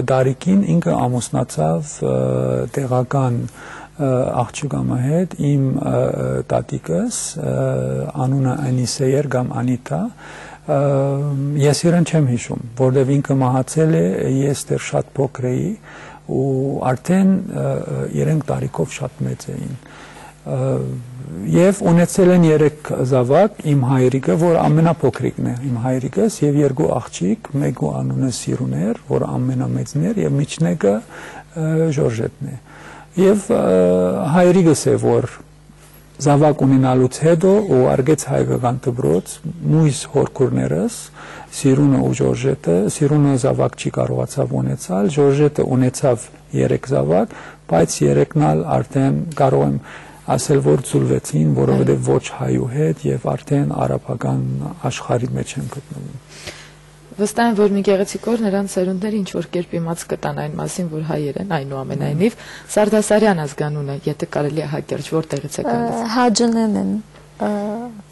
դարիքին ինքը ամուսնացավ տեղական աղջկամը հետ իմ տատիկս անունը Անիսե էր կամ Անիտա ես իրեն չեմ հիշում որովհետև ինքը մահացել է ես դեռ շատ փոքր էի ու արդեն իրենք տարիքով շատ մեծ էին եւ ունեցել են 3 զավակ իմ հայրիկը որ ամենափոքրիկն է իմ հայրիկս եւ 2 աղջիկ մեկու անունը Սիրուն էր որ ամենամեծն էր եւ միջնեկը Ժորժետն է եւ հայրիկս է որ զավակ ունենալուց հետո ու արգեց հայկական դպրոց մույս հորքուրներս Սիրունը ու Ժորժետը Սիրունը զավակ չի կարողացավ ունեցալ Ժորժետը ունեցավ 3 զավակ բայց 3-ն ալ արդեն կարող եմ ասել որ ծուլվեցին որովհետև ոչ հայու հետ եւ արդեն արաբական աշխարհի մեջ են գտնվում Վստահ եմ, որ մի գեղեցիկ օր նրանց սերունդները ինչ որ կերպ իմաց կտան այն մասին, որ հայեր են, այնուամենայնիվ Սարդասարյան ազգանունը, եթե կարելի է հակերճ, որտեղից է գալիս։ Հաջնեն են,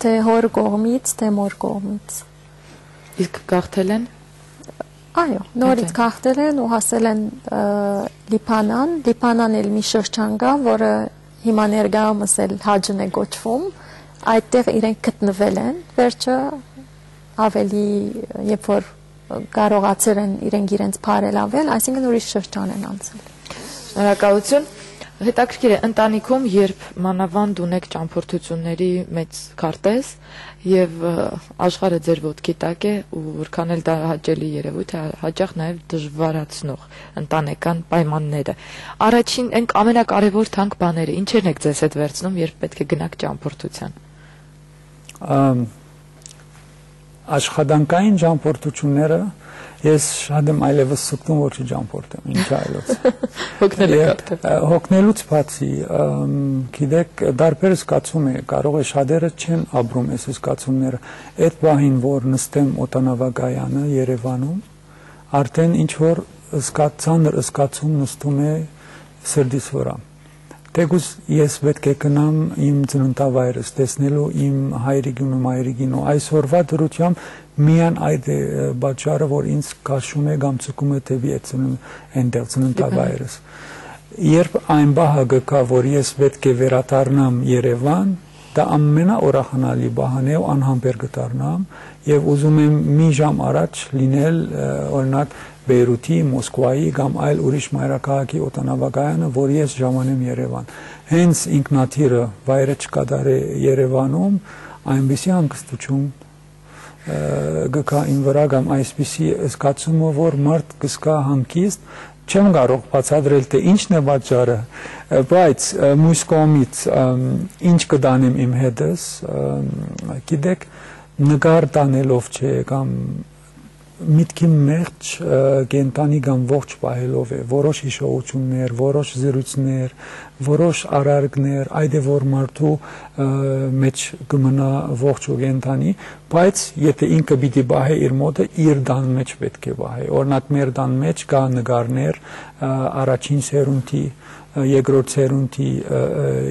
թե հոր կողմից, թե մոր կողմից։ Իսկ գաղթել են։ Այո, նորից գաղթել են ու հասել են Լիբանան, Լիբանան էլ մի շրջան կա, որը հիմա ներկայումս էլ Հաջն է կոչվում, այդտեղ իրենք գտնվել են, վերջը ավելի երբ որ կարողացել են իրենց բարելավել, այսինքն ուրիշ շրջան են անցել։ Շնորհակալություն։ Հետաքրքիր է, ընտանիքում, երբ մանավանդ ունեք ճամփորդությունների մեծ քարտեզ եւ աշխարհը ձեր ոտքի տակ է ու որքան էլ դա հաճելի երևույթ է, հաճախ նաեւ դժվարացնող ընտանեկան պայմանները։ Առաջին այն ամենակարևոր թանկ բաները ինչերն եք ձեզ հետ վերցնում, երբ պետք է գնաք ճամփորդության։ Աշխատանքային ճամփորդությունները ես շատ եմ այլևս սուտում, որ չճամփորդեմ, ինչ այլոց։ Հոգնելուց բացի, գիտեք, դարբեր զգացում է, կարող է շատերը չեն ապրում այս զգացումները։ Այդ բահին, որ նստեմ օտանավակայանը Երևանում, արդեն ինչ որ ծանր զգացում նստում է սրտիս վրա։ Թեկուզ ես պետք է գնամ իմ ծննդավայրս տեսնելու իմ հայրիկին ու մայրիկին ու այսօրվա դրությամբ միան այդ պատճառը, որ ինձ քաշում է կամ ցկում է դեպի այնտեղ ծննդավայրս։ Երբ այն բահը գկա, որ ես պետք է վերադառնամ Երևան, դա ամենաուրախանալի բահն է ու անհամբեր կդառնամ եւ ուզում եմ մի ժամ առաջ լինել օրինակ Բեյրութի, Մոսկվայի կամ այլ ուրիշ մայրաքաղաքի օտանավակայանը, որ ես ժամանեմ Երևան։ Հենց ինքնաթիռը վայրը չկատարե Երևանում, այնպիսի հանգստություն գկա իմ վրա կամ այսպիսի զգացումը, որ մարդ կզգա հանգիստ, չեմ կարող բացատրել, թե ինչն է պատճառը, բայց մյուս կողմից ինչ կդանեմ իմ հետս, գիտեք, նկար տանելով չէ կամ միտքի մեղջ կենտանի կամ ողջ պահելով է, որոշ հիշողություններ, որոշ զրույցներ, որոշ արարքներ, այդ է որ մարդու մեջ կմնա ողջ ու կենտանի, բայց եթե ինքը պիտի պահե իր մոտը, իր դան մեջ պետք է պահե։ Օրինակ մեր դան մեջ կա նկարներ առաջին սերունդի, երկրորդ սերունդի,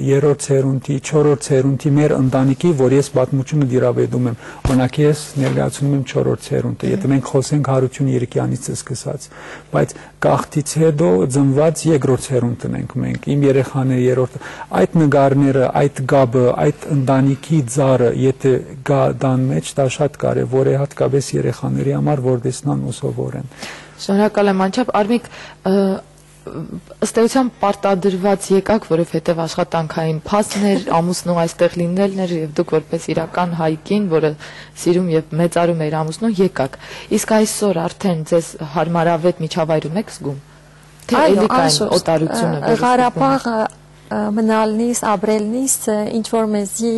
երրորդ սերունդի, չորրորդ սերունդի մեր ընտանիքի, որ ես պատմությունը դիրապետում եմ։ Օրինակ ես ներկայացնում եմ չորրորդ սերունդը, եթե մենք խոսենք Հարություն Երիկյանից սկսած, բայց գաղթից հետո ծնված երկրորդ սերունդն ենք մենք, իմ երեխաները երրորդը, այդ նկարները, այդ գաբը, այդ ընտանիքի ծառը, եթե գա դան մեջ, դա շատ կարևոր է հատկապես երեխաների համար, որ տեսնան ու սովորեն։ Շնորհակալ եմ անչափ, Արմիկ, ըստ էության պարտադրված եկաք, որովհետև աշխատանքային փաստներ, ամուսնու այստեղ լինելն էր եւ դուք որպես իրական հայկին, որը սիրում եւ մեծարում էր ամուսնու, եկաք։ Իսկ այսօր արդեն ձեզ հարմարավետ միջավայրում եք զգում։ Թե էլի կային օտարությունը։ Ղարաբաղը մնալնից, ապրելնից ինչ որ մեզի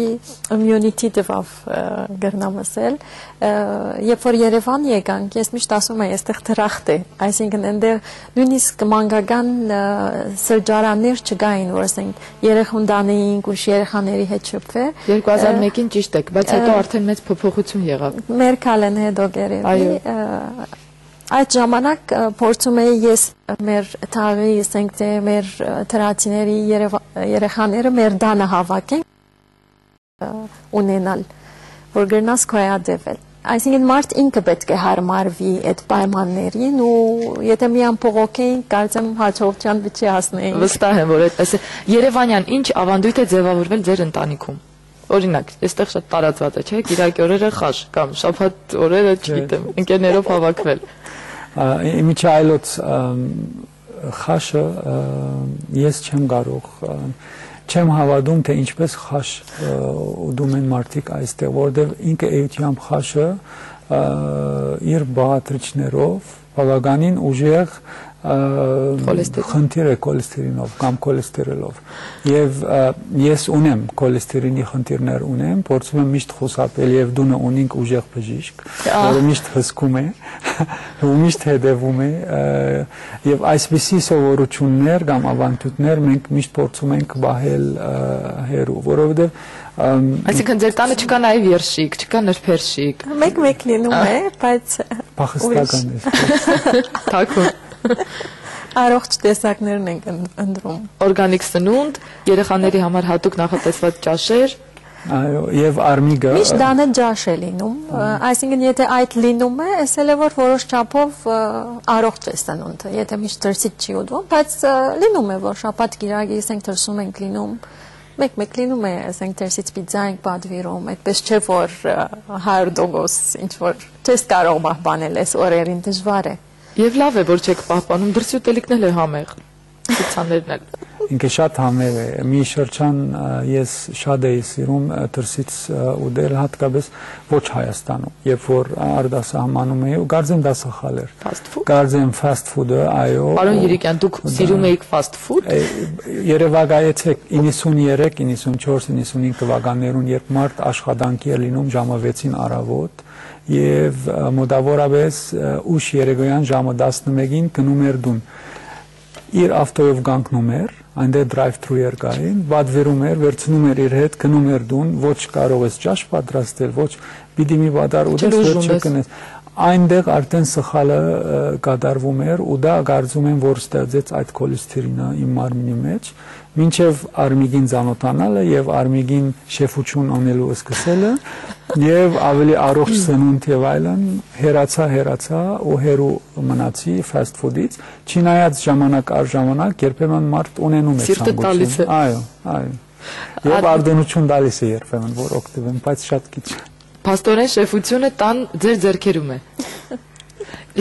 immunity տվավ գրնամ ասել, երբ որ Երևան եկանք, ես միշտ ասում եմ, այստեղ դրախտ է, այսինքն այնտեղ նույնիսկ մանկական սրճարաններ չկային, որ ասենք երեխուն դանեինք ու երեխաների հետ շփվե։ 2001-ին ճիշտ եք, բայց հետո արդեն մեծ փոփոխություն եղավ։ Մեր կալեն հետո գերեվի։ Այդ ժամանակ փորձում էի ես մեր թաղի, ասենք թե մեր թրացիների երեխաները մեր դանը հավաքենք ունենալ, որ գրնաս քոյադեվել։ Այսինքն մարդ ինքը պետք է հարմարվի այդ պայմաններին ու եթե միան փողոքեին, կարծեմ հաջողության վիճի հասնեին։ Վստահ եմ, որ այդպես է։ Երևանյան ինչ ավանդույթ է ձևավորվել ձեր ընտանիքում։ Օրինակ, այստեղ շատ տարածված է, չէ՞, կիրակի օրերը խաշ կամ շաբաթ օրերը, չգիտեմ, ընկերներով հավաքվել։ Իմիջի այլոց խաշը ես չեմ կարող, չեմ հավատում, թե ինչպես խաշ ուդում են մարդիկ այստեղ, որովհետև ինքը էությամբ խաշը իր բաղադրիչներով բավականին ուժեղ խնդիր է կոլեստերինով կամ կոլեստերոլով եւ ես ունեմ կոլեստերինի խնդիրներ ունեմ, փորձում եմ միշտ խուսափել եւ դունը ունենք ուժեղ բժիշկ, որը միշտ հսկում է ու միշտ հետևում է եւ այսպիսի սովորություններ կամ ավանդույթներ մենք միշտ փորձում ենք բահել հերու, որովհետեւ Այսինքն ձեր տանը չկա նաև երշիկ, չկա նրբերշիկ։ Մեկ լինում է, բայց փախստական է։ Թաքուն։ Առողջ տեսակներն ենք ընտրում։ Օրգանիկ սնունդ, երեխաների համար հատուկ նախատեսված ճաշեր։ Այո, եւ արմիգը Միշտ դանը ջաշ է լինում, այսինքն եթե այդ լինում է, ասել է որ որոշ չափով առողջ է սնունդը, եթե միշտ դրսից չի ուտվում, բայց լինում է որ շաբաթ կիրակի ասենք դրսում ենք լինում, մեկ լինում է ասենք դրսից պիցա ենք պատվիրում, այդպես չէ որ 100% ինչ որ չես կարող պահպանել, այս օրերին դժվար է։ Եվ լավ է որ չեք պահպանում, դրսի ուտելիքն էլ է համեղ, ցուցաներն էլ։ Ինքը շատ համեղ է։ Մի շրջան ես շատ էի սիրում դրսից ուտել, հատկապես ոչ Հայաստանում, երբ որ արտասահմանում էի ու կարծեմ դա սխալ էր։ Fast food։ Կարծեմ fast food-ը, այո։ Պարոն Երիկյան, դուք սիրում եք fast food։ Երևակայեցեք 93, 94, 95 թվականներուն, երբ մարդ աշխատանքի էր լինում ժամը 6-ին առավոտ եւ մոտավորապես ուշ երեկոյան ժամը 11-ին գնում էր դուն։ Իր ավտոյով կանգնում էր, այնտեղ drive-thru էր կային, պատվիրում էր, վերցնում էր իր հետ, գնում էր դուն, ոչ կարող ես ճաշ պատրաստել, ոչ պիտի մի պատար ուտես, վերջը կնես։ Այնտեղ արդեն սխալը կատարվում էր ու դա կարծում եմ որ ստեղծեց այդ կոլեստերինը իմ մարմնի մեջ, մինչև արմիգին ծանոթանալը եւ արմիգին շեֆություն անելու սկսելը եւ ավելի առողջ սնունդ եւ այլն հերացա ու հերու մնացի fast food-ից, չնայած ժամանակ առ ժամանակ երբեմն մարդ ունենում է ցանկություն։ Այո։ Եվ արդյունություն տալիս է երբեմն որ օգտվեմ, բայց շատ քիչ։ Փաստորեն շեֆությունը տան ձեր ձեռքերում է։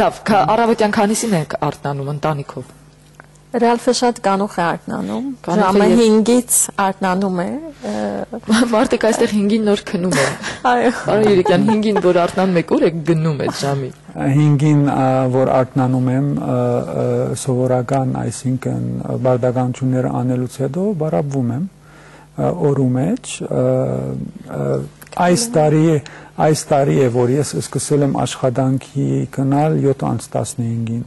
Լավ, առավոտյան քանիսին եք արթնանում ընտանիքով։ Ռալֆը շատ կանուխ է արթնանում, ժամը 5-ից արթնանում է։ Մարդիկ այստեղ 5-ին նոր քնում են։ Այո։ Պարոն Երիկյան, 5-ին որ արթնանում եք, ուր եք գնում այդ ժամին։ 5-ին որ արթնանում եմ սովորական, այսինքն բարդականությունները անելուց հետո բարապվում եմ օրու մեջ այս տարի է որ ես սկսել եմ աշխատանքի գնալ 7:15-ին,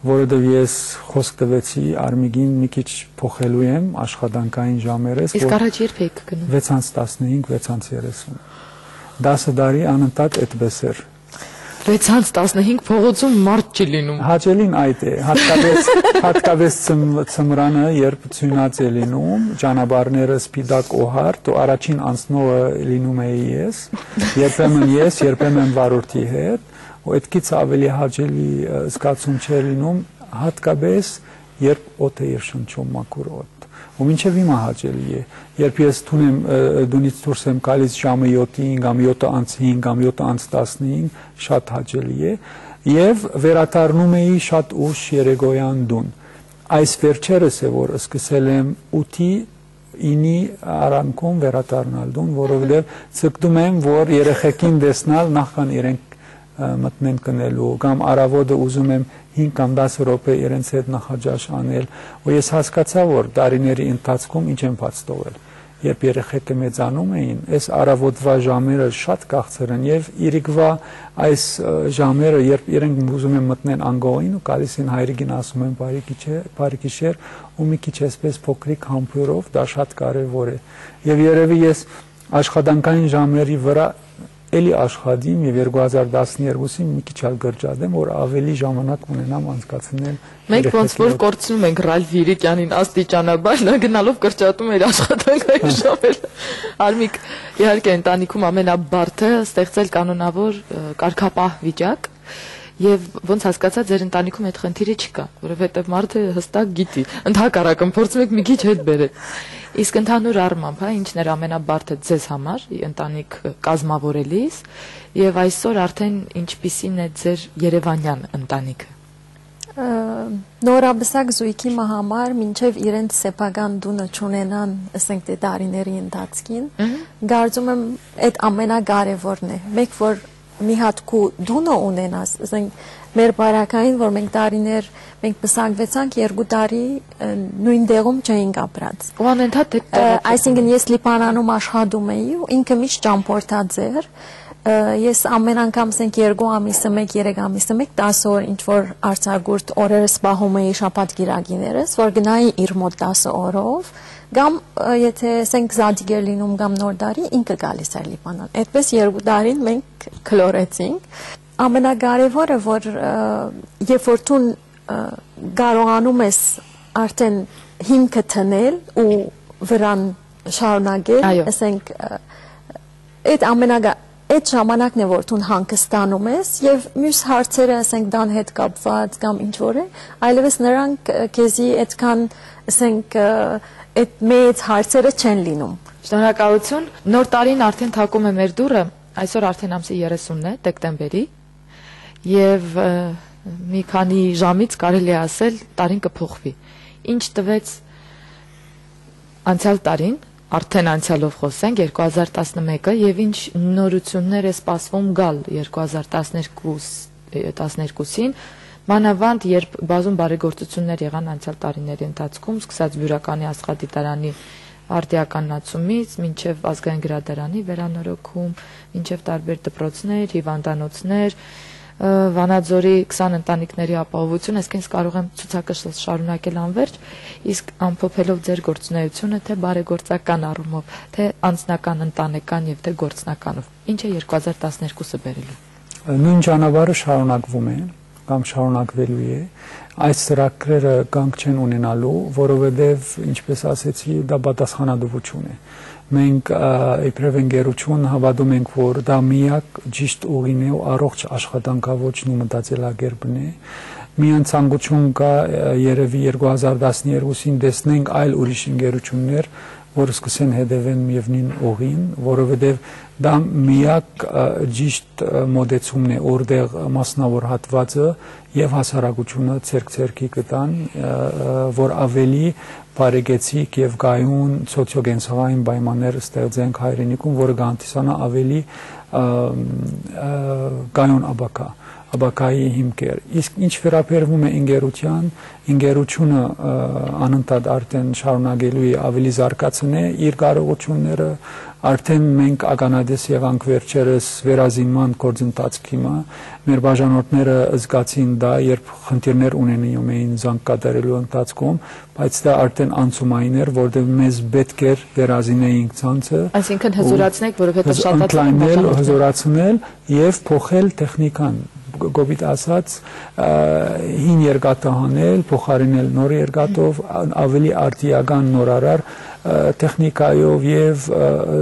որովհետև ես խոսք տվեցի Արմիգին մի քիչ փոխելու եմ աշխատանքային ժամերս։ Իսկ առաջ երբ եք գնում։ 6:15, 6:30։ 10 տարի անընդհատ այդպես էր։ 6:15 փողոցում մարդ չի լինում։ Հաճելին այդ է, հատկապես ծմրանը, երբ ցյունած է լինում, ճանապարհները սպիտակ օհարդ, ու առաջին անցնողը լինում էի ես, երբեմն վարորդի հետ, ու այդքից ավելի հաճելի զգացում չէր լինում, հատկապես երբ օդ է շնչում մաքուր օդ։ Ու մինչև հիմա հաճելի է, երբ ես դունից դուրս եմ գալիս ժամը 7-ին կամ 7:05 կամ 7:15, շատ հաճելի է, եւ վերադառնում էի շատ ուշ երեկոյան դուն։ Այս վերջերս է որ սկսել եմ 8-9 առանքում վերադառնալ դուն, որովհետեւ ցկտում եմ որ երեխեքին տեսնալ նախքան իրենք մտնեն կնելու կամ առավոտը ուզում եմ 5 կամ 10 րոպե իրենց հետ նախաճաշ անել ու ես հասկացա որ տարիների ընթացքում ինչ եմ բաց տողել երբ երեխեքը մեծանում էին այս առավոտվա ժամերը շատ քաղցր են եւ իրիկվա այս ժամերը երբ իրենք ուզում են մտնեն անգողին ու գալիս են հայրիկին ասում են բարի գիշեր ու մի քիչ այսպես փոքրիկ համբուրով դա շատ կարեւոր է եւ երևի ես աշխատանքային ժամերի վրա Էլի աշխատիմ եւ 2012-ին մի քիչ ալ գրջադեմ, որ ավելի ժամանակ ունենամ անցկացնել։ Մենք ոնց որ կորցնում ենք Ռալֆ Երիկյանին աստիճանաբար, նա գնալով կրճատում էր աշխատանքային ժամերը։ Արմիկ, իհարկե ընտանիքում ամենաբարդը ստեղծել կանոնավոր կարգապահ վիճակ Եվ ոնց հասկացա ձեր ընտանիքում այդ խնդիրը չկա, որովհետև մարդը հստակ գիտի, ընդհակառակն փորձում եք մի քիչ հետ բերել։ Իսկ ընդհանուր առմամբ, ինչն էր ամենաբարդը ձեզ համար, ընտանիք կազմավորելիս, եւ այսօր արդեն ինչպիսին է ձեր երևանյան ընտանիքը։ Նորաբսակ զույգի համար մինչև իրենց սեփական տունը չունենան, ասենք թե տարիների ընթացքին, կարծում եմ այդ ամենակարևորն է։ Մեկ որ մի հատ քու դունը ունենաս, ասենք մեր բարակային, որ մենք տարիներ, մենք պսակվեցանք 2 տարի նույն դեղում չէինք ապրած։ Ու անընդհատ Այսինքն ես Լիբանանում աշխատում էի ու ինքը միշտ ճամփորդած էր։ Ես ամեն անգամ ասենք 2 ամիսը 1-3 ամիսը 10 օր ինչ որ արձակուրդ օրերս պահում էի շաբաթ կիրակիներս, որ գնայի իր մոտ 10 օրով, կամ եթե ասենք զադիգ էր լինում կամ նոր տարի ինքը գալիս էր Լիբանան։ Այդպես 2 տարին մենք քլորեցինք։ Ամենակարևորը որ երբ որ դու կարողանում ես արդեն հիմքը տնել ու վրան շարունակել, ասենք այդ ժամանակն է որ դու հանգստանում ես եւ մյուս հարցերը ասենք դան հետ կապված կամ ինչ որ է, այլևս նրանք քեզի այդքան ասենք այդ մեծ հարցերը չեն լինում։ Շնորհակալություն։ Նոր տարին արդեն թակում է մեր դուռը, այսօր արդեն ամսի 30-ն է, դեկտեմբերի, եւ մի քանի ժամից կարելի է ասել տարին կփոխվի։ Ինչ տվեց անցյալ տարին, արդեն անցյալով խոսենք 2011-ը եւ ինչ նորություններ է սպասվում գալ 2012-ին, մանավանդ երբ բազում բարեգործություններ եղան անցյալ տարիների ընթացքում, սկսած բյուրականի աստղադիտարանի արդիականացումից, մինչև ազգային գրադարանի վերանորոգում, մինչև տարբեր դպրոցներ, հիվանդանոցներ, Վանաձորի 20 ընտանիքների ապահովություն, այսինքն կարող եմ ցուցակը շարունակել անվերջ, իսկ ամփոփելով ձեր գործունեությունը թե բարեգործական առումով, թե անձնական, ընտանեկան եւ թե գործնականով, ինչ է 2012-ը բերելու։ Նույն ճանապարհը շարունակվում է կամ շարունակվելու է։ Այս ծրագրերը կանգ չեն ունենալու, որովհետև, ինչպես ասեցի, դա պատասխանատվություն է։ Մենք իբրև ընկերություն հավատում ենք, որ դա միակ ճիշտ ուղին է ու առողջ աշխատանքավոճն ու մտածելակերպն է։ Միայն ցանկություն կա երևի 2012-ին տեսնենք այլ ուրիշ ընկերություններ, որ սկսեն հետևեն միևնույն ուղին, որովհետև դա միակ ճիշտ մոդեցումն է, որտեղ մասնավոր հատվածը եւ հասարակությունը ցերկ-ցերկի կտան, որ ավելի բարեկեցիկ եւ գայուն սոցիոգենսաղային պայմաններ ստեղծենք հայրենիքում, որը կհանդիսանա ավելի գայուն աբակայի հիմքեր։ Իսկ ինչ վերաբերվում է ընկերությունը անընդհատ արդեն շարունակելու է ավելի զարգացնել իր կարողությունները, արդեն մենք ականատես եղանք վերջերս վերազինման գործընթացքի մեր բաժանորդները զգացին դա, երբ խնդիրներ ունենում էին զանգ կատարելու ընթացքում, բայց դա արդեն անցումային էր, որտեղ մեզ պետք էր վերազինեինք ցանցը, այսինքն հզորացնենք, որովհետև շատացնել, հզորացնել եւ փոխել տեխնիկան, գոբիտ ասած, հին երկաթահանել, փոխարինել նոր երկաթով, ավելի արտիական նորարար տեխնիկայով եւ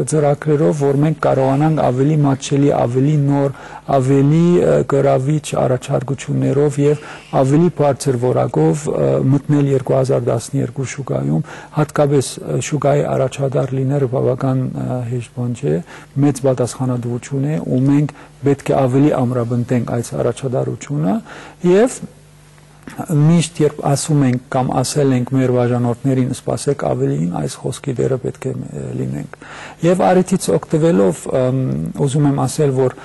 ծրագրերով, որ մենք կարողանանք ավելի մատչելի, ավելի նոր, ավելի գրավիչ առաջարկություններով եւ ավելի բարձր որակով մտնել 2012 շուկայում, հատկապես շուկայի առաջադար լինելը բավական հեշտ բան չէ, մեծ պատասխանատվություն է ու մենք պետք է ավելի ամրապնդենք այս առաջադարությունը եւ միշտ երբ ասում ենք կամ ասել ենք մեր բաժանորդներին սպասեք ավելին, այս խոսքի դերը պետք է լինենք։ Եվ առիթից օգտվելով ուզում եմ ասել, որ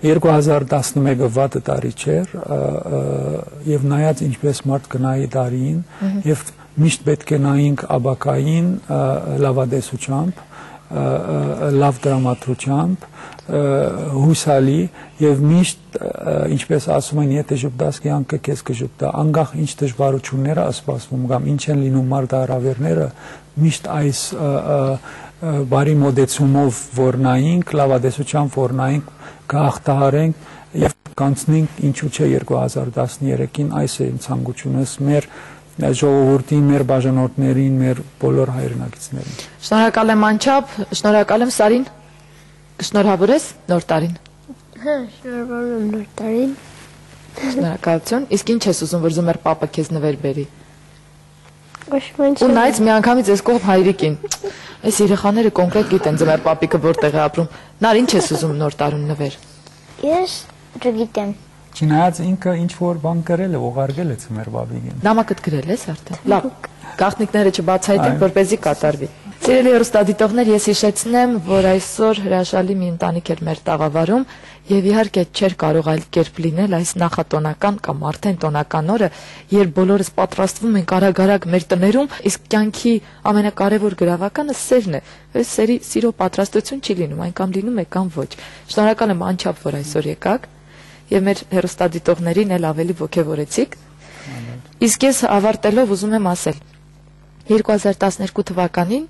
2011-ը վատը տարի չէր եւ նայած ինչպես մարդ կնայի տարին եւ միշտ պետք է նայենք աբակային լավադեսությամբ, լավ դրամատրությամբ, հուսալի եւ միշտ ինչպես ասում են, եթե ժպտաս կյանքը քեզ կժպտա, անկախ ինչ դժվարություններ ասպասվում կամ ինչ են լինում մարտահրավերները, միշտ այս բարի մոդեցումով որ նայենք, լավադեսությամբ որ նայենք, կհաղթահարենք եւ կանցնենք ինչու՞ չէ 2013-ին, այս է իմ ցանկությունս մեր ժողովրդին, մեր բաժանորդներին, մեր բոլոր հայրենակիցներին։ Շնորհակալ եմ անչափ, շնորհակալ եմ Սարին, կշնորհավորես նոր տարին։ Հա, շնորհավորում եմ նոր տարին։ Շնորհակալություն։ Իսկ ինչ ես ուզում, որ Զմեր պապը քեզ նվեր բերի։ Ու նայած միանգամից ես կողմ հայրիկին։ Այս երեխաները կոնկրետ գիտեն Զմեր պապիկը որտեղ է ապրում։ Նար ինչ ես ուզում նոր տարուն նվեր։ Ես չգիտեմ։ Չնայած ինքը ինչ որ բան գրել է, ուղարկել է Զմեր պապիկին։ Նամակդ գրել ես արդեն։ Լավ, գաղտնիքները չբացահայտենք, որպեսզի կատարվի։ Սիրելի հեռուստադիտողներ, ես հիշեցնեմ, որ այսօր հրաշալի մի ընտանիք էր մեր տաղավարում եւ իհարկե չէր կարող այլ կերպ լինել այս նախատոնական կամ արդեն տոնական օրը, երբ բոլորս պատրաստվում ենք արագ-արագ մեր տներում, իսկ կյանքի ամենակարևոր գրավականը սերն է։ Այս սիրո պատրաստություն չի լինում, այն կամ լինում է կամ ոչ։ Շնորհակալ եմ անչափ, որ այսօր եկաք եւ մեր հեռուստադիտողներին էլ ավելի ողջավորեցիք։ Իսկ ես ավարտելով ուզում եմ ասել 2012 թվականին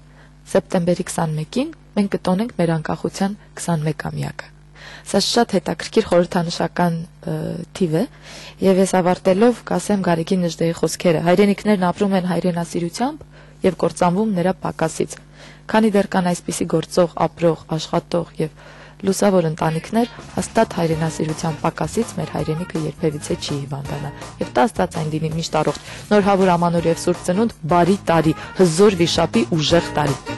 սեպտեմբերի 21-ին մենք կտոնենք մեր անկախության 21-ամյակը։ Սա շատ հետաքրքիր խորհրդանշական թիվ է եւ ես ավարտելով կասեմ Գարիկի Նժդեի խոսքերը. հայրենիքներն ապրում են հայրենասիրությամբ եւ կործանվում նրա պակասից։ Քանի դեռ կան այսպիսի գործող, ապրող, աշխատող եւ լուսավոր ընտանիքներ, հաստատ հայրենասիրության պակասից մեր հայրենիքը երբևիցե չի հիվանդանա։ Եվ տա Աստված այն լինի միշտ առողջ։ Նոր հավուր ամանոր եւ սուրբ ծնունդ, բարի տարի, հզոր վիշապի ուժեղ տարի։